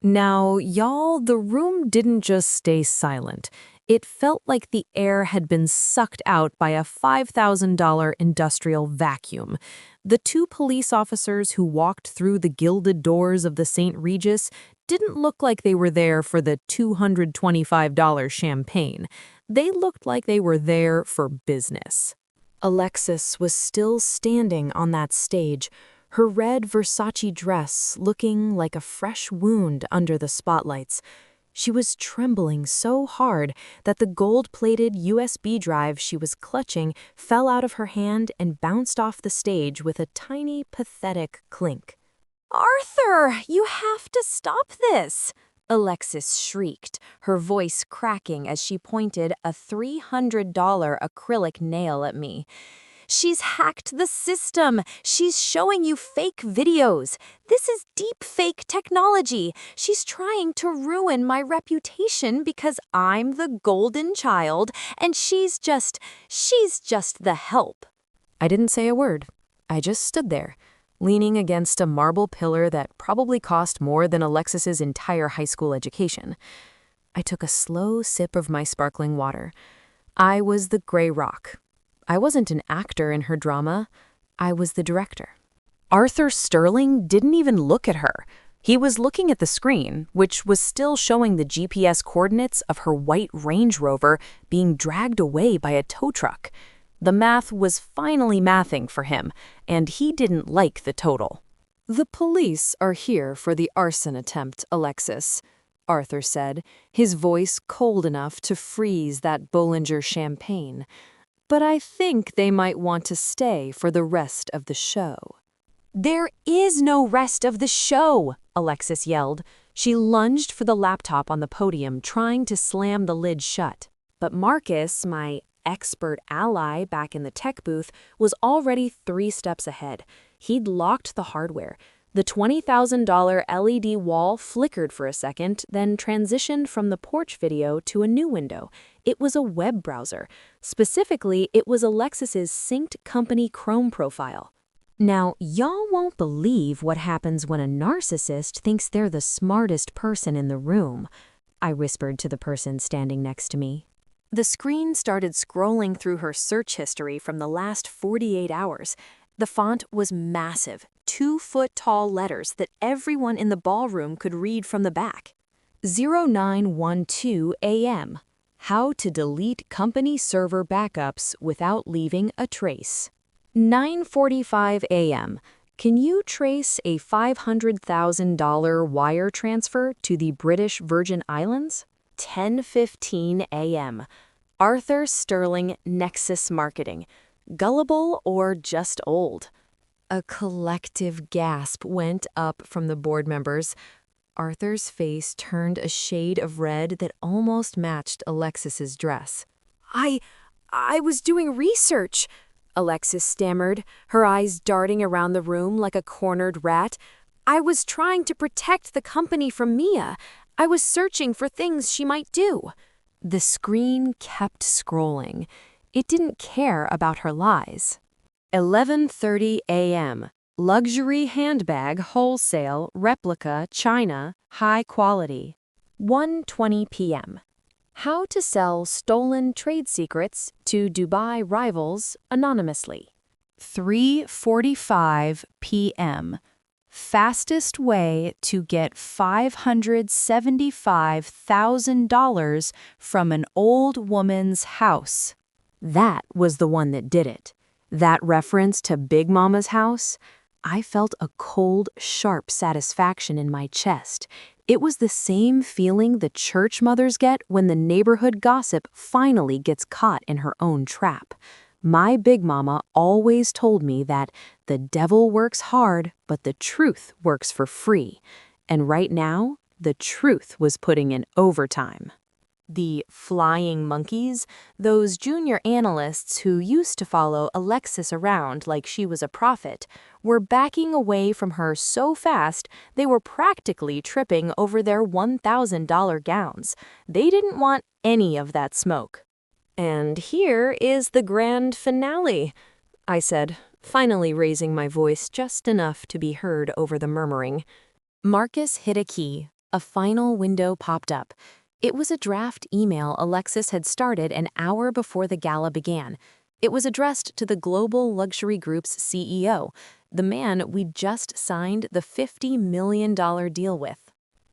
Now, y'all, the room didn't just stay silent. It felt like the air had been sucked out by a $5,000 industrial vacuum. The two police officers who walked through the gilded doors of the St. Regis didn't look like they were there for the $225 champagne. They looked like they were there for business. Alexis was still standing on that stage, her red Versace dress looking like a fresh wound under the spotlights. She was trembling so hard that the gold-plated USB drive she was clutching fell out of her hand and bounced off the stage with a tiny, pathetic clink. "Arthur, you have to stop this!" Alexis shrieked, her voice cracking as she pointed a $300 acrylic nail at me. "She's hacked the system. She's showing you fake videos. This is deep fake technology. She's trying to ruin my reputation because I'm the golden child and she's just the help." I didn't say a word. I just stood there, leaning against a marble pillar that probably cost more than Alexis's entire high school education. I took a slow sip of my sparkling water. I was the gray rock. I wasn't an actor in her drama. I was the director. Arthur Sterling didn't even look at her. He was looking at the screen, which was still showing the GPS coordinates of her white Range Rover being dragged away by a tow truck. The math was finally mathing for him, and he didn't like the total. "The police are here for the arson attempt, Alexis," Arthur said, his voice cold enough to freeze that Bollinger champagne. "But I think they might want to stay for the rest of the show." "There is no rest of the show!" Alexis yelled. She lunged for the laptop on the podium, trying to slam the lid shut. But Marcus, my expert ally back in the tech booth, was already 3 steps ahead. He'd locked the hardware. The $20,000 LED wall flickered for a second, then transitioned from the porch video to a new window. It was a web browser. Specifically, it was Alexis's synced company Chrome profile. Now, y'all won't believe what happens when a narcissist thinks they're the smartest person in the room, I whispered to the person standing next to me. The screen started scrolling through her search history from the last 48 hours. The font was massive, 2-foot-tall letters that everyone in the ballroom could read from the back. 0912 a.m. How to delete company server backups without leaving a trace. 9:45 a.m. Can you trace a $500,000 wire transfer to the British Virgin Islands? 10:15 a.m. Arthur Sterling Nexus Marketing. Gullible or just old? A collective gasp went up from the board members. Arthur's face turned a shade of red that almost matched Alexis's dress. I was doing research," Alexis stammered, her eyes darting around the room like a cornered rat. "I was trying to protect the company from Mia. I was searching for things she might do." The screen kept scrolling. It didn't care about her lies. 11:30 a.m. Luxury handbag wholesale replica China high quality. 1:20 p.m. How to sell stolen trade secrets to Dubai rivals anonymously. 3:45 p.m. Fastest way to get $575,000 from an old woman's house. That was the one that did it. That reference to Big Mama's house, I felt a cold, sharp satisfaction in my chest. It was the same feeling the church mothers get when the neighborhood gossip finally gets caught in her own trap. My Big Mama always told me that the devil works hard, but the truth works for free. And right now, the truth was putting in overtime. The flying monkeys, those junior analysts who used to follow Alexis around like she was a prophet, were backing away from her so fast they were practically tripping over their $1,000 gowns. They didn't want any of that smoke. "And here is the grand finale," I said, finally raising my voice just enough to be heard over the murmuring. Marcus hit a key. A final window popped up. It was a draft email Alexis had started an hour before the gala began. It was addressed to the Global Luxury Group's CEO, the man we'd just signed the $50 million deal with.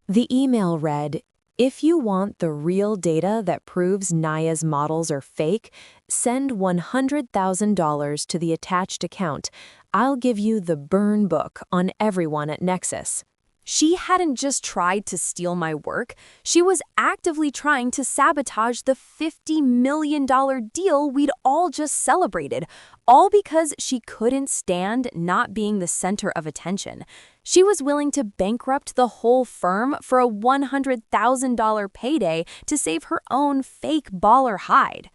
The email read, "If you want the real data that proves Naya's models are fake, send $100,000 to the attached account. I'll give you the burn book on everyone at Nexus." She hadn't just tried to steal my work, she was actively trying to sabotage the $50 million deal we'd all just celebrated, all because she couldn't stand not being the center of attention. She was willing to bankrupt the whole firm for a $100,000 payday to save her own fake baller hide.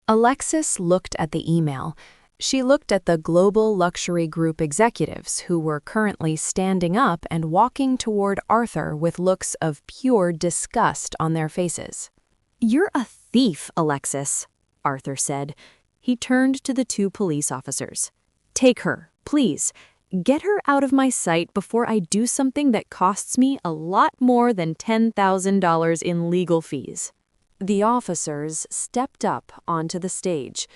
Alexis looked at the email. She looked at the Global Luxury Group executives who were currently standing up and walking toward Arthur with looks of pure disgust on their faces. "You're a thief, Alexis," Arthur said. He turned to the two police officers. "Take her, please. Get her out of my sight before I do something that costs me a lot more than $10,000 in legal fees." The officers stepped up onto the stage.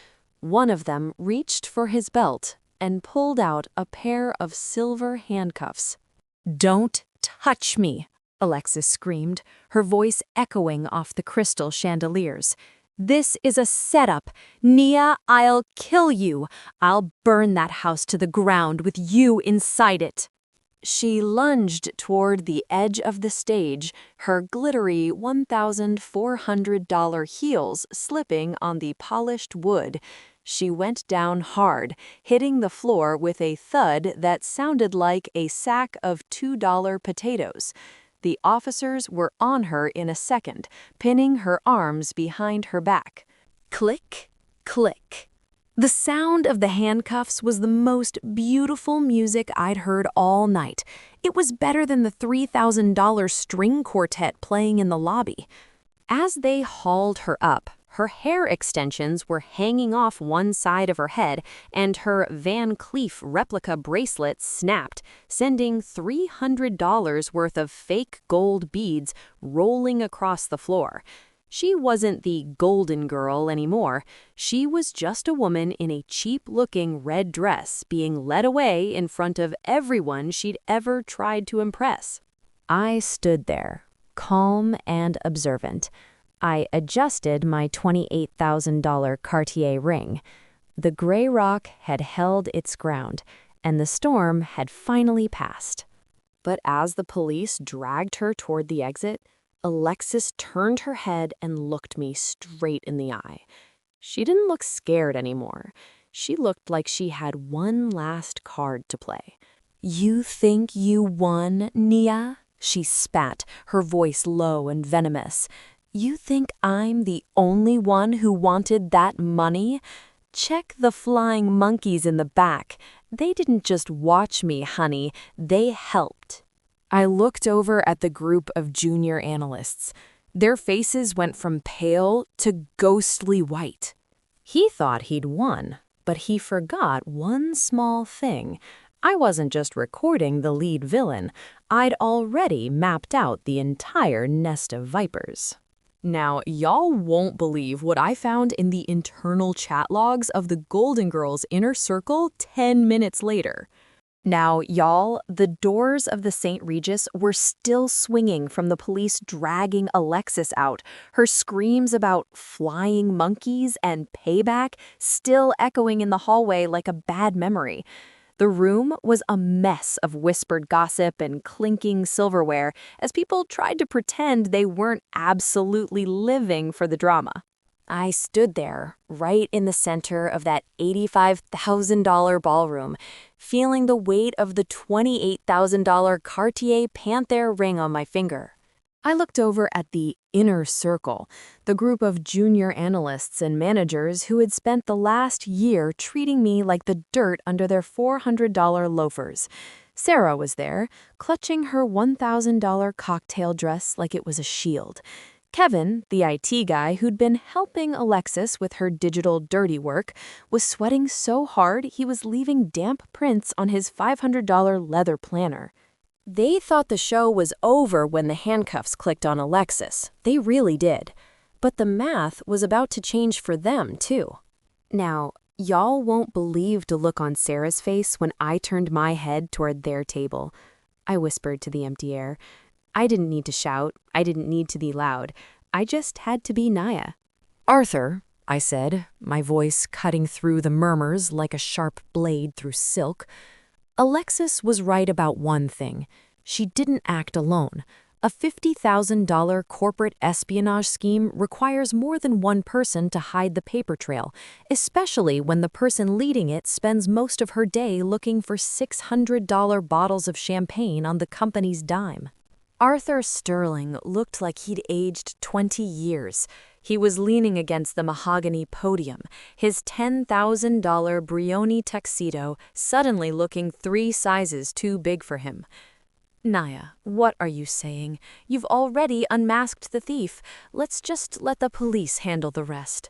One of them reached for his belt and pulled out a pair of silver handcuffs. "Don't touch me," Alexis screamed, her voice echoing off the crystal chandeliers. "This is a setup. Nia, I'll kill you. I'll burn that house to the ground with you inside it." She lunged toward the edge of the stage, her glittery $1,400 heels slipping on the polished wood. She went down hard, hitting the floor with a thud that sounded like a sack of $2 potatoes. The officers were on her in a second, pinning her arms behind her back. Click, click. The sound of the handcuffs was the most beautiful music I'd heard all night. It was better than the $3,000 string quartet playing in the lobby. As they hauled her up, her hair extensions were hanging off one side of her head, and her Van Cleef replica bracelet snapped, sending $300 worth of fake gold beads rolling across the floor. She wasn't the golden girl anymore. She was just a woman in a cheap-looking red dress being led away in front of everyone she'd ever tried to impress. I stood there, calm and observant. I adjusted my $28,000 Cartier ring. The gray rock had held its ground, and the storm had finally passed. But as the police dragged her toward the exit, Alexis turned her head and looked me straight in the eye. She didn't look scared anymore. She looked like she had one last card to play. "You think you won, Nia?" She spat, her voice low and venomous. "You think I'm the only one who wanted that money? Check the flying monkeys in the back. They didn't just watch me, honey. They helped." I looked over at the group of junior analysts. Their faces went from pale to ghostly white. He thought he'd won, but he forgot one small thing. I wasn't just recording the lead villain. I'd already mapped out the entire nest of vipers. Now, y'all won't believe what I found in the internal chat logs of the Golden Girls inner circle 10 minutes later. Now, y'all, the doors of the St. Regis were still swinging from the police dragging Alexis out, her screams about flying monkeys and payback still echoing in the hallway like a bad memory. The room was a mess of whispered gossip and clinking silverware as people tried to pretend they weren't absolutely living for the drama. I stood there, right in the center of that $85,000 ballroom, feeling the weight of the $28,000 Cartier Panthère ring on my finger. I looked over at the inner circle, the group of junior analysts and managers who had spent the last year treating me like the dirt under their $400 loafers. Sarah was there, clutching her $1,000 cocktail dress like it was a shield. Kevin, the IT guy who'd been helping Alexis with her digital dirty work, was sweating so hard he was leaving damp prints on his $500 leather planner. They thought the show was over when the handcuffs clicked on Alexis. They really did. But the math was about to change for them, too. Now, y'all won't believe the look on Sarah's face when I turned my head toward their table. I whispered to the empty air. I didn't need to shout. I didn't need to be loud. I just had to be Naya. "Arthur," I said, my voice cutting through the murmurs like a sharp blade through silk. Alexis was right about one thing. She didn't act alone. A $50,000 corporate espionage scheme requires more than one person to hide the paper trail, especially when the person leading it spends most of her day looking for $600 bottles of champagne on the company's dime. Arthur Sterling looked like he'd aged 20 years. He was leaning against the mahogany podium, his $10,000 Brioni tuxedo suddenly looking 3 sizes too big for him. "Naya, what are you saying? You've already unmasked the thief. Let's just let the police handle the rest."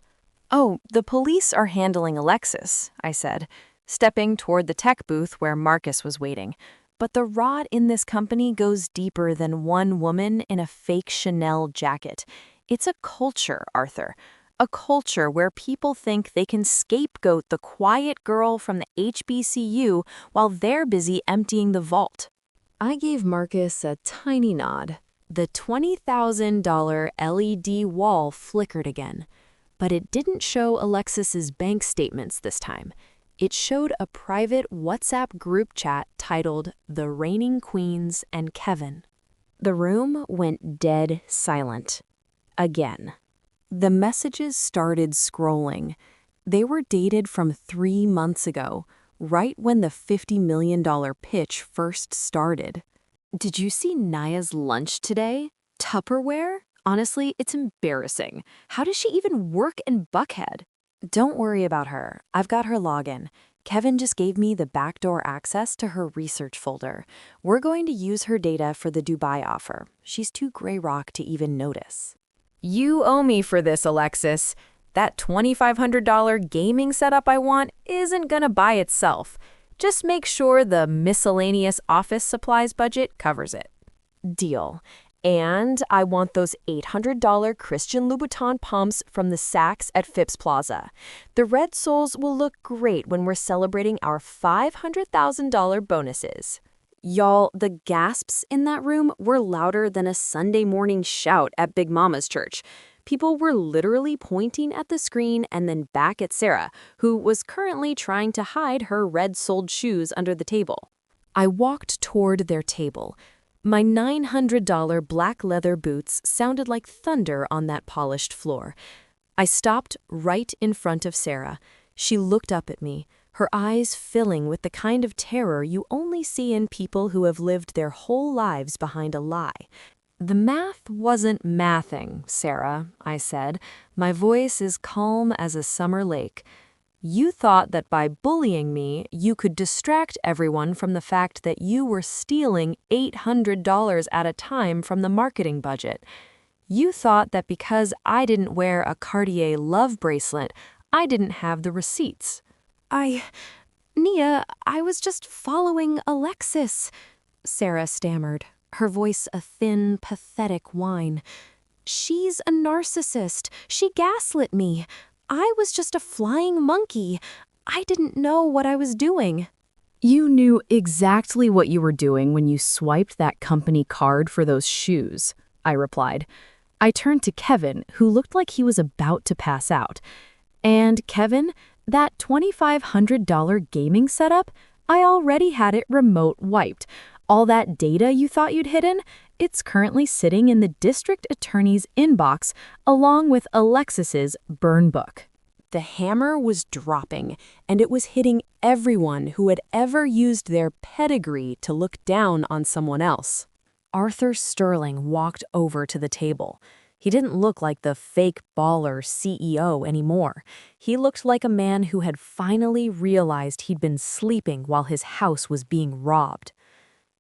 "Oh, the police are handling Alexis," I said, stepping toward the tech booth where Marcus was waiting. But the rot in this company goes deeper than one woman in a fake Chanel jacket. It's a culture, Arthur. A culture where people think they can scapegoat the quiet girl from the HBCU while they're busy emptying the vault. I gave Marcus a tiny nod. The $20,000 LED wall flickered again. But it didn't show Alexis's bank statements this time. It showed a private WhatsApp group chat titled The Reigning Queens and Kevin. The room went dead silent. Again. The messages started scrolling. They were dated from 3 months ago, right when the $50 million pitch first started. "Did you see Naya's lunch today? Tupperware? Honestly, it's embarrassing. How does she even work in Buckhead?" "Don't worry about her. I've got her login. Kevin just gave me the backdoor access to her research folder. We're going to use her data for the Dubai offer. She's too gray rock to even notice." "You owe me for this, Alexis. That $2,500 gaming setup I want isn't gonna buy itself. Just make sure the miscellaneous office supplies budget covers it." "Deal. And I want those $800 Christian Louboutin pumps from the Saks at Phipps Plaza. The red soles will look great when we're celebrating our $500,000 bonuses." Y'all, the gasps in that room were louder than a Sunday morning shout at Big Mama's church. People were literally pointing at the screen and then back at Sarah, who was currently trying to hide her red-soled shoes under the table. I walked toward their table. My $900 black leather boots sounded like thunder on that polished floor. I stopped right in front of Sarah. She looked up at me, her eyes filling with the kind of terror you only see in people who have lived their whole lives behind a lie. "The math wasn't mathing, Sarah," I said. My voice as calm as a summer lake. "You thought that by bullying me, you could distract everyone from the fact that you were stealing $800 at a time from the marketing budget. You thought that because I didn't wear a Cartier love bracelet, I didn't have the receipts." Nia, I was just following Alexis," Sarah stammered, her voice a thin, pathetic whine. "She's a narcissist. She gaslit me. I was just a flying monkey. I didn't know what I was doing." You knew exactly what you were doing when you swiped that company card for those shoes, I replied. I turned to Kevin, who looked like he was about to pass out. And Kevin, that $2,500 gaming setup, I already had it remote wiped. All that data you thought you'd hidden, it's currently sitting in the district attorney's inbox along with Alexis's burn book. The hammer was dropping, and it was hitting everyone who had ever used their pedigree to look down on someone else. Arthur Sterling walked over to the table. He didn't look like the fake baller CEO anymore. He looked like a man who had finally realized he'd been sleeping while his house was being robbed.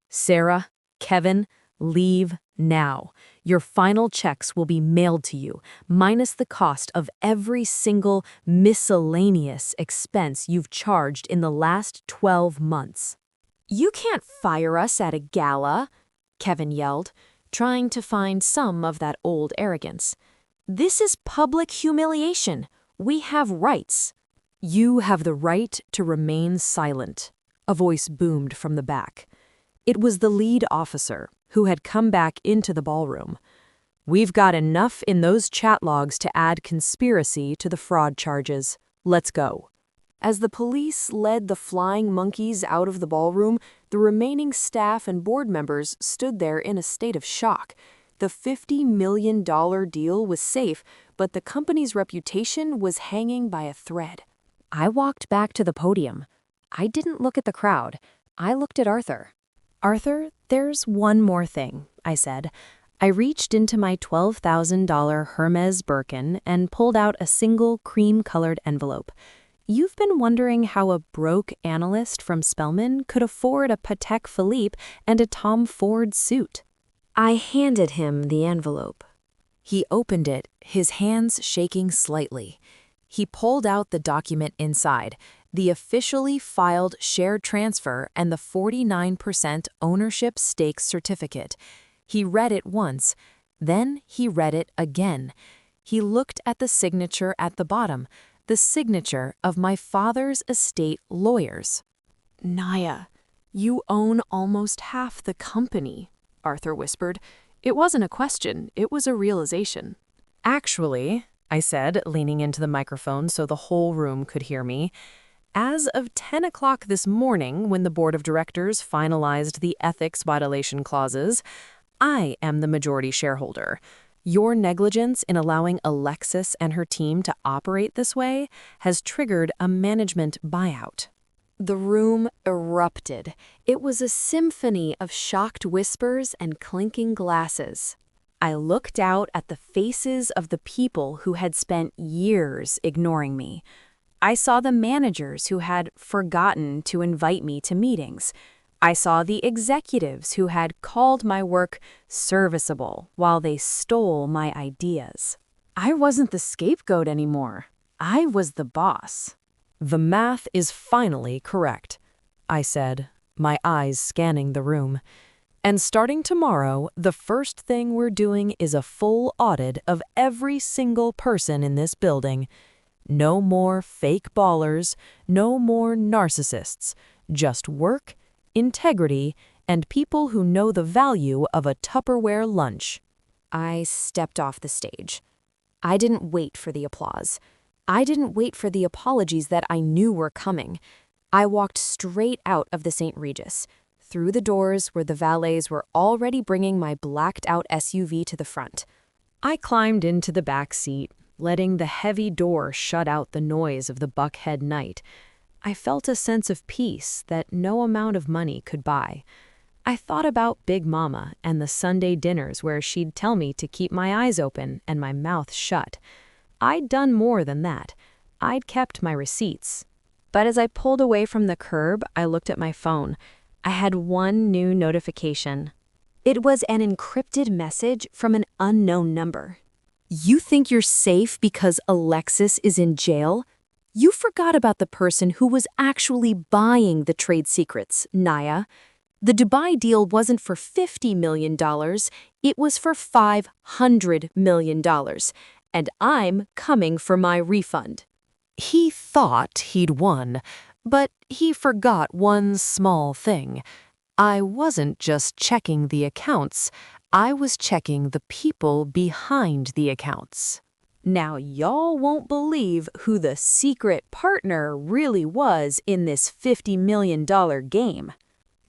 Sarah, Kevin, leave now. Your final checks will be mailed to you, minus the cost of every single miscellaneous expense you've charged in the last 12 months. You can't fire us at a gala, Kevin yelled, trying to find some of that old arrogance. This is public humiliation. We have rights. You have the right to remain silent, a voice boomed from the back. It was the lead officer, who had come back into the ballroom. We've got enough in those chat logs to add conspiracy to the fraud charges. Let's go. As the police led the flying monkeys out of the ballroom, the remaining staff and board members stood there in a state of shock. The $50 million deal was safe, but the company's reputation was hanging by a thread. I walked back to the podium. I didn't look at the crowd. I looked at Arthur. Arthur, there's one more thing, I said. I reached into my $12,000 Hermes Birkin and pulled out a single cream-colored envelope. You've been wondering how a broke analyst from Spelman could afford a Patek Philippe and a Tom Ford suit. I handed him the envelope. He opened it, his hands shaking slightly. He pulled out the document inside, the officially filed share transfer and the 49% ownership stake certificate. He read it once, then he read it again. He looked at the signature at the bottom, the signature of my father's estate lawyers. Naya, you own almost half the company, Arthur whispered. It wasn't a question, it was a realization. Actually, I said, leaning into the microphone so the whole room could hear me, as of 10 o'clock this morning, when the board of directors finalized the ethics violation clauses, I am the majority shareholder. Your negligence in allowing Alexis and her team to operate this way has triggered a management buyout. The room erupted. It was a symphony of shocked whispers and clinking glasses. I looked out at the faces of the people who had spent years ignoring me. I saw the managers who had forgotten to invite me to meetings. I saw the executives who had called my work serviceable while they stole my ideas. I wasn't the scapegoat anymore. I was the boss. The math is finally correct, I said, my eyes scanning the room. And starting tomorrow, the first thing we're doing is a full audit of every single person in this building. No more fake ballers, no more narcissists, just work, integrity, and people who know the value of a Tupperware lunch. I stepped off the stage. I didn't wait for the applause. I didn't wait for the apologies that I knew were coming. I walked straight out of the St. Regis, through the doors where the valets were already bringing my blacked-out SUV to the front. I climbed into the back seat, letting the heavy door shut out the noise of the Buckhead night. I felt a sense of peace that no amount of money could buy. I thought about Big Mama and the Sunday dinners where she'd tell me to keep my eyes open and my mouth shut. I'd done more than that. I'd kept my receipts. But as I pulled away from the curb, I looked at my phone. I had one new notification. It was an encrypted message from an unknown number. You think you're safe because Alexis is in jail? You forgot about the person who was actually buying the trade secrets, Naya. The Dubai deal wasn't for $50 million, it was for $500 million, and I'm coming for my refund. He thought he'd won, But he forgot one small thing. I wasn't just checking the accounts, I was checking the people behind the accounts. Now y'all won't believe who the secret partner really was in this $50 million game.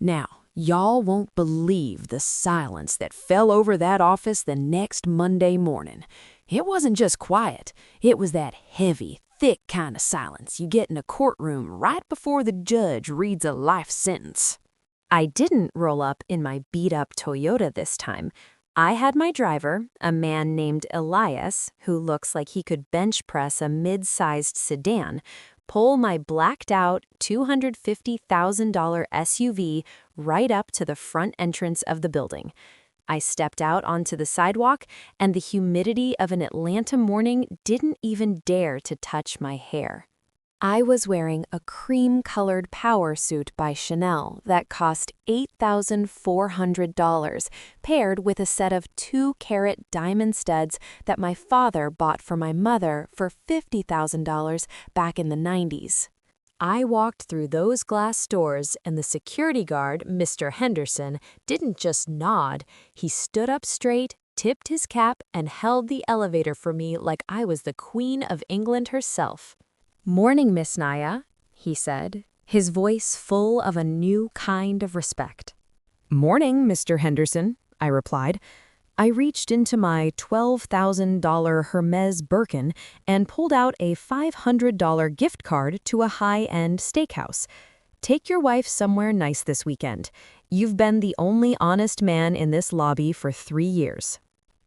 Now, y'all won't believe the silence that fell over that office the next Monday morning. It wasn't just quiet. It was that heavy, thick kind of silence you get in a courtroom right before the judge reads a life sentence. I didn't roll up in my beat-up Toyota this time. I had my driver, a man named Elias, who looks like he could bench press a mid-sized sedan, pull my blacked-out $250,000 SUV right up to the front entrance of the building. I stepped out onto the sidewalk, and the humidity of an Atlanta morning didn't even dare to touch my hair. I was wearing a cream-colored power suit by Chanel that cost $8,400, paired with a set of 2-carat diamond studs that my father bought for my mother for $50,000 back in the 90s. I walked through those glass doors, and the security guard, Mr. Henderson, didn't just nod. He stood up straight, tipped his cap, and held the elevator for me like I was the Queen of England herself. "Morning, Miss Naya," he said, his voice full of a new kind of respect. "Morning, Mr. Henderson," I replied. I reached into my $12,000 Hermes Birkin and pulled out a $500 gift card to a high-end steakhouse. "Take your wife somewhere nice this weekend. You've been the only honest man in this lobby for 3 years."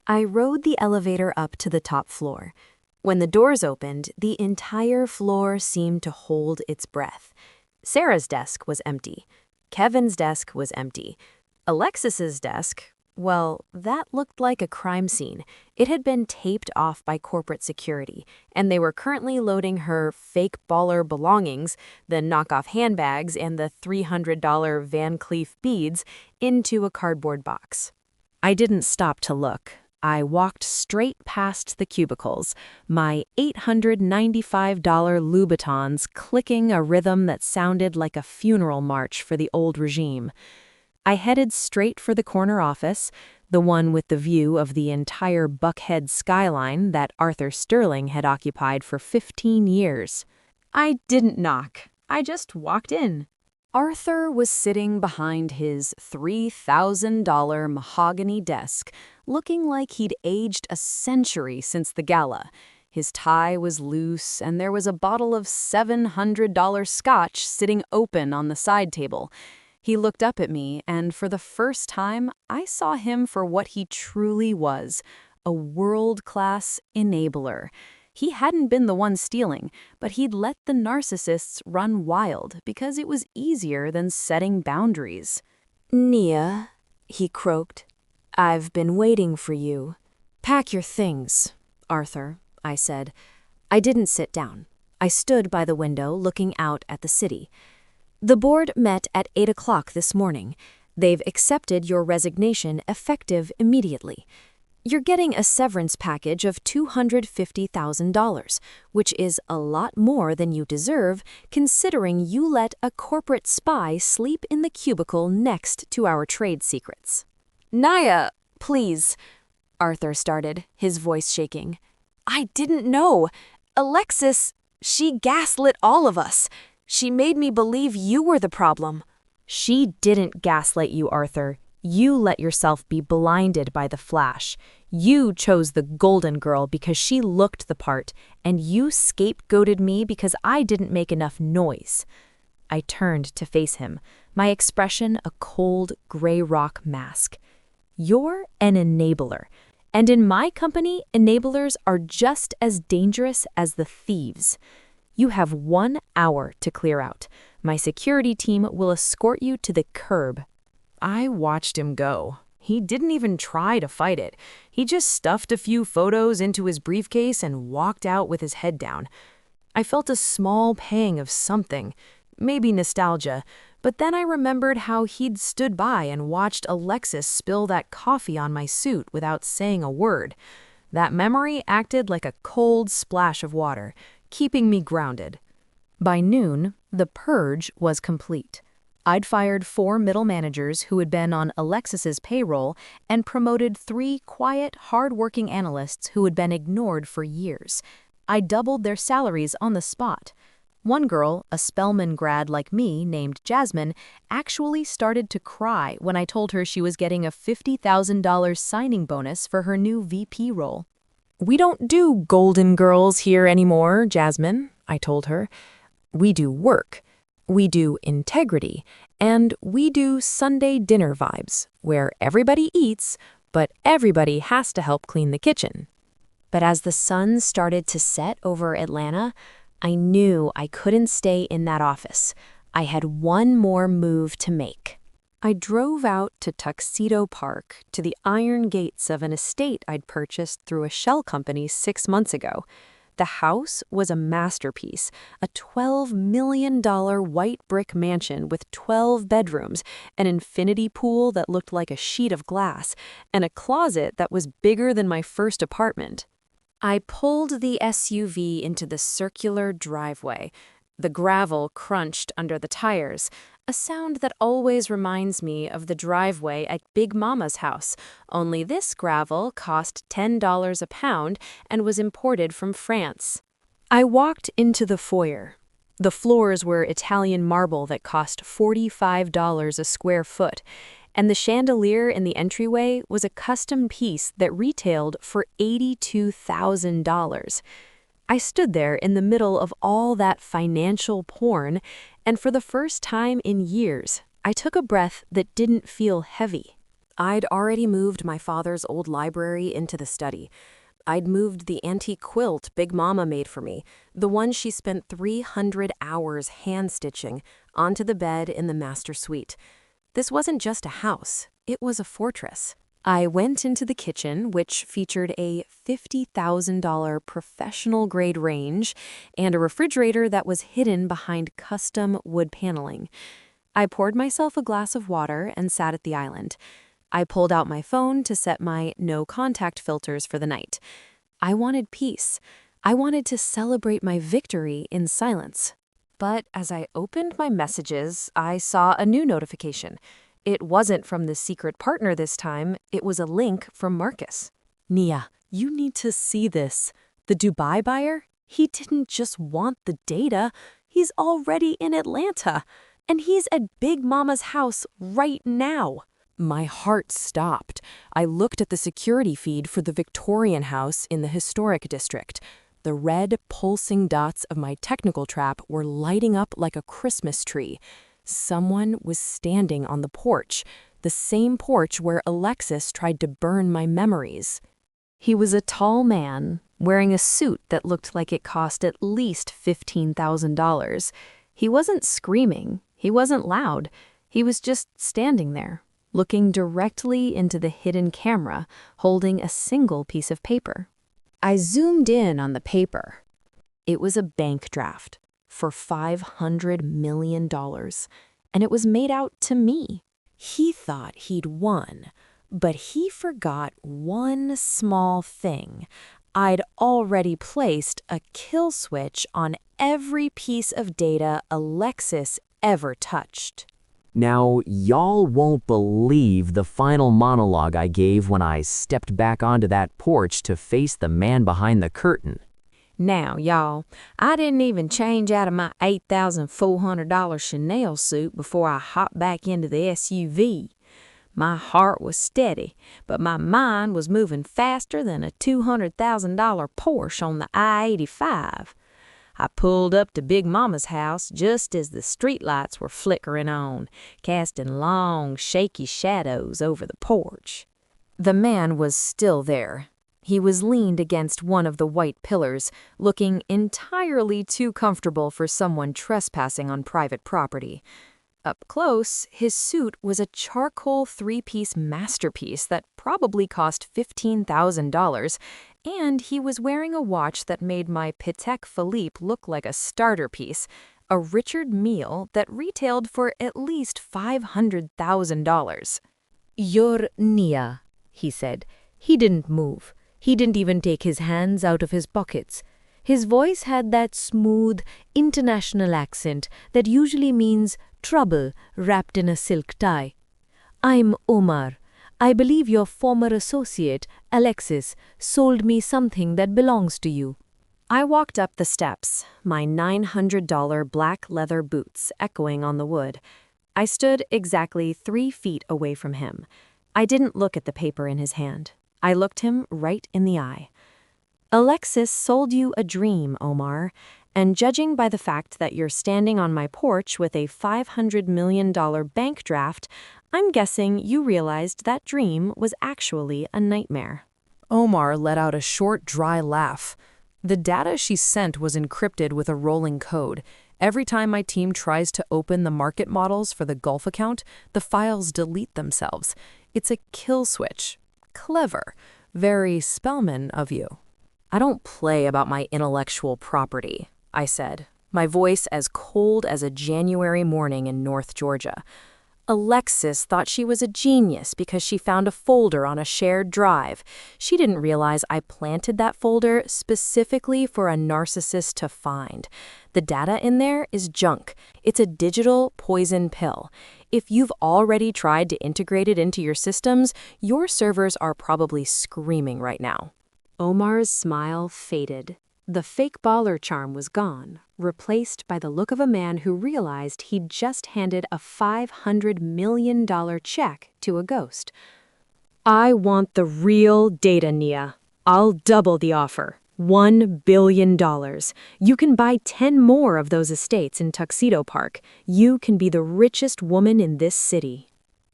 I rode the elevator up to the top floor. When the doors opened, the entire floor seemed to hold its breath. Sarah's desk was empty. Kevin's desk was empty. Alexis's desk, well, that looked like a crime scene. It had been taped off by corporate security, and they were currently loading her fake baller belongings, the knockoff handbags and the $300 Van Cleef beads, into a cardboard box. I didn't stop to look. I walked straight past the cubicles, my $895 Louboutins clicking a rhythm that sounded like a funeral march for the old regime. I headed straight for the corner office, the one with the view of the entire Buckhead skyline that Arthur Sterling had occupied for 15 years. I didn't knock. I just walked in. Arthur was sitting behind his $3,000 mahogany desk, looking like he'd aged a century since the gala. His tie was loose, and there was a bottle of $700 scotch sitting open on the side table. He looked up at me, and for the first time, I saw him for what he truly was, a world-class enabler. He hadn't been the one stealing, but he'd let the narcissists run wild because it was easier than setting boundaries. "Nia," he croaked, "I've been waiting for you." "Pack your things, Arthur," I said. I didn't sit down. I stood by the window looking out at the city. "The board met at 8 o'clock this morning. They've accepted your resignation effective immediately. You're getting a severance package of $250,000, which is a lot more than you deserve, considering you let a corporate spy sleep in the cubicle next to our trade secrets." "Naya, please," Arthur started, his voice shaking. "I didn't know. Alexis, she gaslit all of us. She made me believe you were the problem." "She didn't gaslight you, Arthur. You let yourself be blinded by the flash. You chose the golden girl because she looked the part, and you scapegoated me because I didn't make enough noise." I turned to face him, my expression a cold, gray rock mask. "You're an enabler, and in my company, enablers are just as dangerous as the thieves. You have 1 hour to clear out. My security team will escort you to the curb." I watched him go. He didn't even try to fight it. He just stuffed a few photos into his briefcase and walked out with his head down. I felt a small pang of something, maybe nostalgia, but then I remembered how he'd stood by and watched Alexis spill that coffee on my suit without saying a word. That memory acted like a cold splash of water, keeping me grounded. By noon, The purge was complete. I'd fired 4 middle managers who had been on Alexis's payroll and promoted 3 quiet, hard-working analysts who had been ignored for years. I doubled their salaries on the spot. One girl, a Spelman grad like me named Jasmine, actually started to cry when I told her she was getting a $50,000 signing bonus for her new VP role. "We don't do golden girls here anymore, Jasmine," I told her. "We do work. We do integrity, and we do Sunday dinner vibes, where everybody eats, but everybody has to help clean the kitchen." But as the sun started to set over Atlanta, I knew I couldn't stay in that office. I had one more move to make. I drove out to Tuxedo Park, to the iron gates of an estate I'd purchased through a shell company 6 months ago. The house was a masterpiece, a $12 million white brick mansion with 12 bedrooms, an infinity pool that looked like a sheet of glass, and a closet that was bigger than my first apartment. I pulled the SUV into the circular driveway. The gravel crunched under the tires, a sound that always reminds me of the driveway at Big Mama's house, only this gravel cost $10 a pound and was imported from France. I walked into the foyer. The floors were Italian marble that cost $45 a square foot, and the chandelier in the entryway was a custom piece that retailed for $82,000. I stood there in the middle of all that financial porn, and for the first time in years, I took a breath that didn't feel heavy. I'd already moved my father's old library into the study. I'd moved the antique quilt Big Mama made for me, the one she spent 300 hours hand-stitching, onto the bed in the master suite. This wasn't just a house, it was a fortress. I went into the kitchen, which featured a $50,000 professional-grade range and a refrigerator that was hidden behind custom wood paneling. I poured myself a glass of water and sat at the island. I pulled out my phone to set my no-contact filters for the night. I wanted peace. I wanted to celebrate my victory in silence. But as I opened my messages, I saw a new notification. It wasn't from the secret partner this time, it was a link from Marcus. "Nia, you need to see this. The Dubai buyer? He didn't just want the data, he's already in Atlanta. And he's at Big Mama's house right now." My heart stopped. I looked at the security feed for the Victorian house in the historic district. The red, pulsing dots of my technical trap were lighting up like a Christmas tree. Someone was standing on the porch, the same porch where Alexis tried to burn my memories. He was a tall man, wearing a suit that looked like it cost at least $15,000. He wasn't screaming, he wasn't loud, he was just standing there, looking directly into the hidden camera, holding a single piece of paper. I zoomed in on the paper. It was a bank draft for $500 million, and it was made out to me. He thought he'd won, but he forgot one small thing. I'd already placed a kill switch on every piece of data Alexis ever touched. Now, y'all won't believe the final monologue I gave when I stepped back onto that porch to face the man behind the curtain. "Now, y'all, I didn't even change out of my $8,400 Chanel suit before I hopped back into the SUV. My heart was steady, but my mind was moving faster than a $200,000 Porsche on the I-85. I pulled up to Big Mama's house just as the streetlights were flickering on, casting long, shaky shadows over the porch." The man was still there. He was leaned against one of the white pillars, looking entirely too comfortable for someone trespassing on private property. Up close, his suit was a charcoal 3-piece masterpiece that probably cost $15,000, and he was wearing a watch that made my Patek Philippe look like a starter piece, a Richard Mille that retailed for at least $500,000. "You're Nia," he said. "He didn't move. He didn't even take his hands out of his pockets. His voice had that smooth, international accent that usually means trouble wrapped in a silk tie. "I'm Omar. I believe your former associate, Alexis, sold me something that belongs to you." I walked up the steps, my $900 black leather boots echoing on the wood. I stood exactly 3 feet away from him. I didn't look at the paper in his hand. I looked him right in the eye. "Alexis sold you a dream, Omar, and judging by the fact that you're standing on my porch with a $500 million bank draft, I'm guessing you realized that dream was actually a nightmare." Omar let out a short, dry laugh. The data she sent was encrypted with a rolling code. Every time my team tries to open the market models for the Gulf account, the files delete themselves. It's a kill switch. Clever. Very Spellman of you. "I don't play about my intellectual property," I said, my voice as cold as a January morning in North Georgia. "Alexis thought she was a genius because she found a folder on a shared drive. She didn't realize I planted that folder specifically for a narcissist to find. The data in there is junk. It's a digital poison pill. If you've already tried to integrate it into your systems, your servers are probably screaming right now." Omar's smile faded. The fake baller charm was gone, replaced by the look of a man who realized he'd just handed a $500 million check to a ghost. "I want the real data, Nia. I'll double the offer. $1 billion. You can buy 10 more of those estates in Tuxedo Park. You can be the richest woman in this city."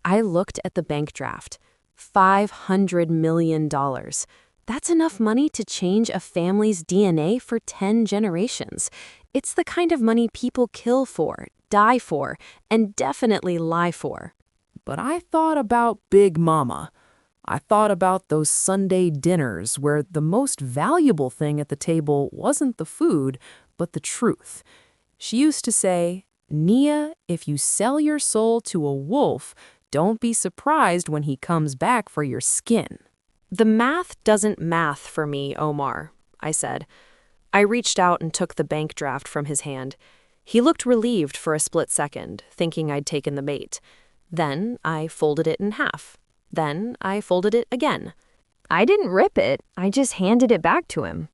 I looked at the bank draft. $500 million. That's enough money to change a family's DNA for 10 generations. It's the kind of money people kill for, die for, and definitely lie for. But I thought about Big Mama. I thought about those Sunday dinners where the most valuable thing at the table wasn't the food, but the truth. She used to say, "Nia, if you sell your soul to a wolf, don't be surprised when he comes back for your skin." "The math doesn't math for me, Omar," I said. I reached out and took the bank draft from his hand. He looked relieved for a split second, thinking I'd taken the bait. Then I folded it in half. Then I folded it again. "I didn't rip it. I just handed it back to him."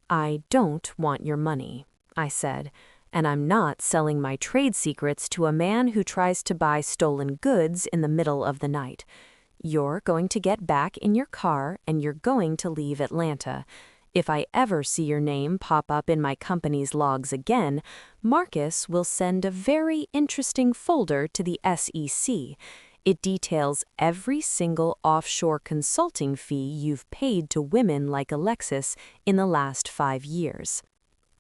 "I don't want your money," I said, "and I'm not selling my trade secrets to a man who tries to buy stolen goods in the middle of the night. You're going to get back in your car and you're going to leave Atlanta. If I ever see your name pop up in my company's logs again, Marcus will send a very interesting folder to the SEC. It details every single offshore consulting fee you've paid to women like Alexis in the last 5 years."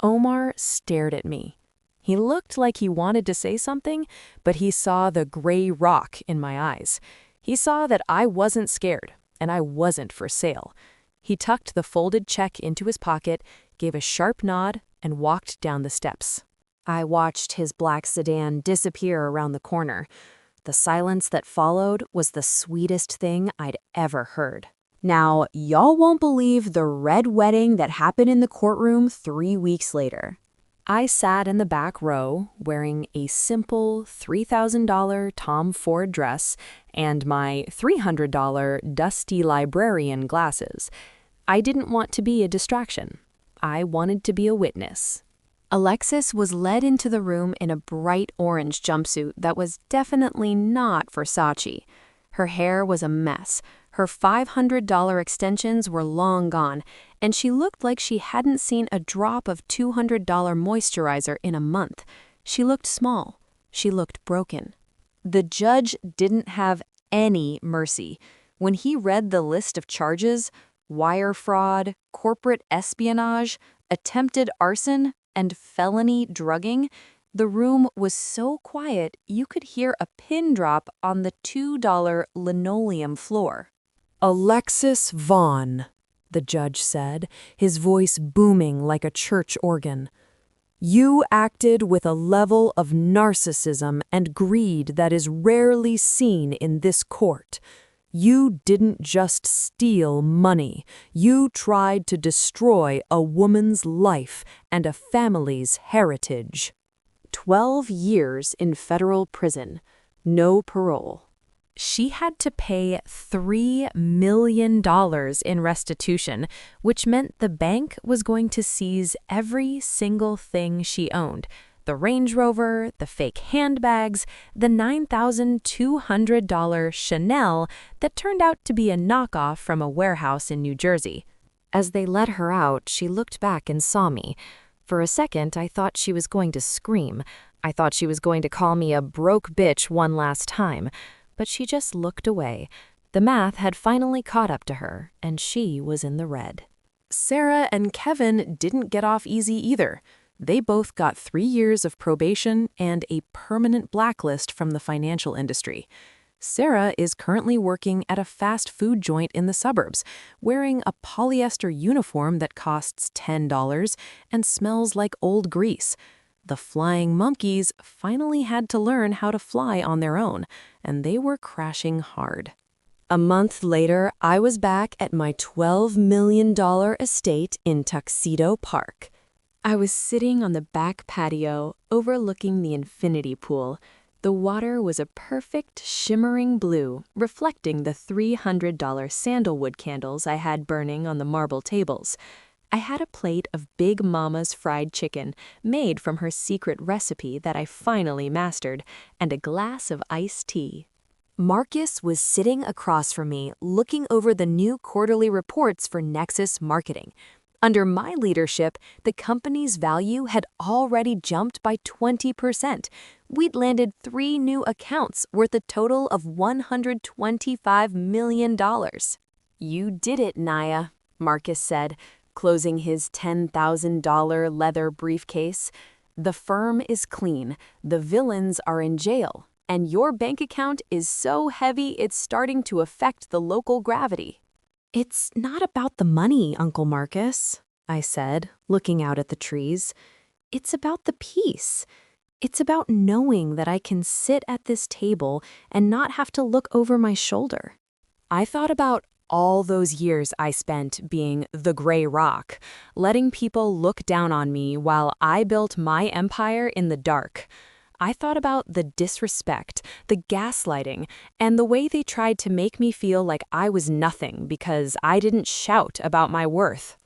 Omar stared at me. He looked like he wanted to say something, but he saw the gray rock in my eyes. He saw that I wasn't scared, and I wasn't for sale. He tucked the folded check into his pocket, gave a sharp nod, and walked down the steps. I watched his black sedan disappear around the corner. The silence that followed was the sweetest thing I'd ever heard. Now, y'all won't believe the red wedding that happened in the courtroom 3 weeks later. I sat in the back row, wearing a simple $3,000 Tom Ford dress and my $300 dusty librarian glasses. I didn't want to be a distraction. I wanted to be a witness. Alexis was led into the room in a bright orange jumpsuit that was definitely not Versace. Her hair was a mess. Her $500 extensions were long gone, and she looked like she hadn't seen a drop of $200 moisturizer in a month. She looked small. She looked broken. The judge didn't have any mercy. When he read the list of charges, wire fraud, corporate espionage, attempted arson, and felony drugging, the room was so quiet you could hear a pin drop on the $2 linoleum floor. "Alexis Vaughn," the judge said, his voice booming like a church organ. "You acted with a level of narcissism and greed that is rarely seen in this court. You didn't just steal money. You tried to destroy a woman's life and a family's heritage." 12 years in federal prison, no parole. She had to pay $3 million in restitution, which meant the bank was going to seize every single thing she owned. The Range Rover, the fake handbags, the $9,200 Chanel that turned out to be a knockoff from a warehouse in New Jersey. As they let her out, she looked back and saw me. For a second, I thought she was going to scream. I thought she was going to call me a broke bitch one last time. But she just looked away. The math had finally caught up to her, and she was in the red. Sarah and Kevin didn't get off easy either. They both got 3 years of probation and a permanent blacklist from the financial industry. Sarah is currently working at a fast food joint in the suburbs, wearing a polyester uniform that costs $10 and smells like old grease. The flying monkeys finally had to learn how to fly on their own, and they were crashing hard. A month later, I was back at my $12 million estate in Tuxedo Park. I was sitting on the back patio, overlooking the infinity pool. The water was a perfect, shimmering blue, reflecting the $300 sandalwood candles I had burning on the marble tables. I had a plate of Big Mama's fried chicken, made from her secret recipe that I finally mastered, and a glass of iced tea. Marcus was sitting across from me, looking over the new quarterly reports for Nexus Marketing. Under my leadership, the company's value had already jumped by 20%. We'd landed 3 new accounts worth a total of $125 million. "You did it, Naya," Marcus said, closing his $10,000 leather briefcase. "The firm is clean, the villains are in jail, and your bank account is so heavy it's starting to affect the local gravity." "It's not about the money, Uncle Marcus," I said, looking out at the trees. "It's about the peace. It's about knowing that I can sit at this table and not have to look over my shoulder." I thought about all those years I spent being the gray rock, letting people look down on me while I built my empire in the dark. I thought about the disrespect, the gaslighting, and the way they tried to make me feel like I was nothing because I didn't shout about my worth.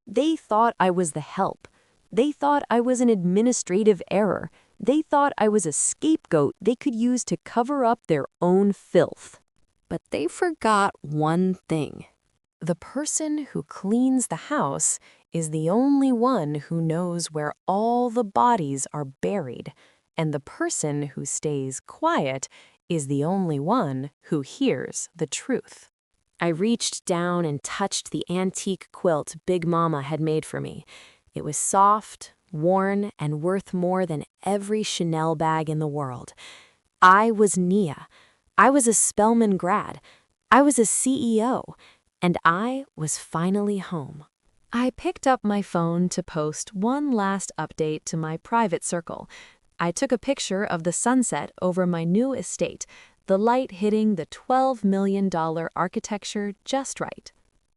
They thought I was the help. They thought I was an administrative error. They thought I was a scapegoat they could use to cover up their own filth. But they forgot one thing. The person who cleans the house is the only one who knows where all the bodies are buried, and the person who stays quiet is the only one who hears the truth. I reached down and touched the antique quilt Big Mama had made for me. It was soft, worn, and worth more than every Chanel bag in the world. I was Nia. I was a Spelman grad. I was a CEO. And I was finally home. I picked up my phone to post one last update to my private circle. I took a picture of the sunset over my new estate, the light hitting the $12 million architecture just right.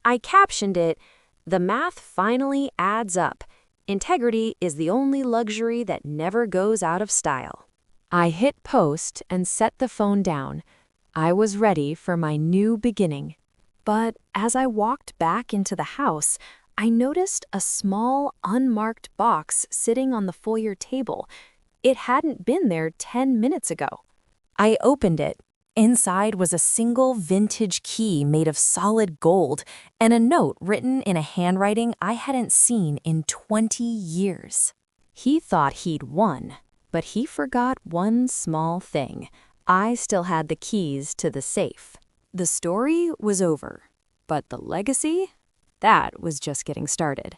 I captioned it, "The math finally adds up. Integrity is the only luxury that never goes out of style." I hit post and set the phone down. I was ready for my new beginning. But as I walked back into the house, I noticed a small, unmarked box sitting on the foyer table. It hadn't been there 10 minutes ago. I opened it. Inside was a single vintage key made of solid gold and a note written in a handwriting I hadn't seen in 20 years. He thought he'd won, but he forgot one small thing. I still had the keys to the safe. The story was over, but the legacy? That was just getting started.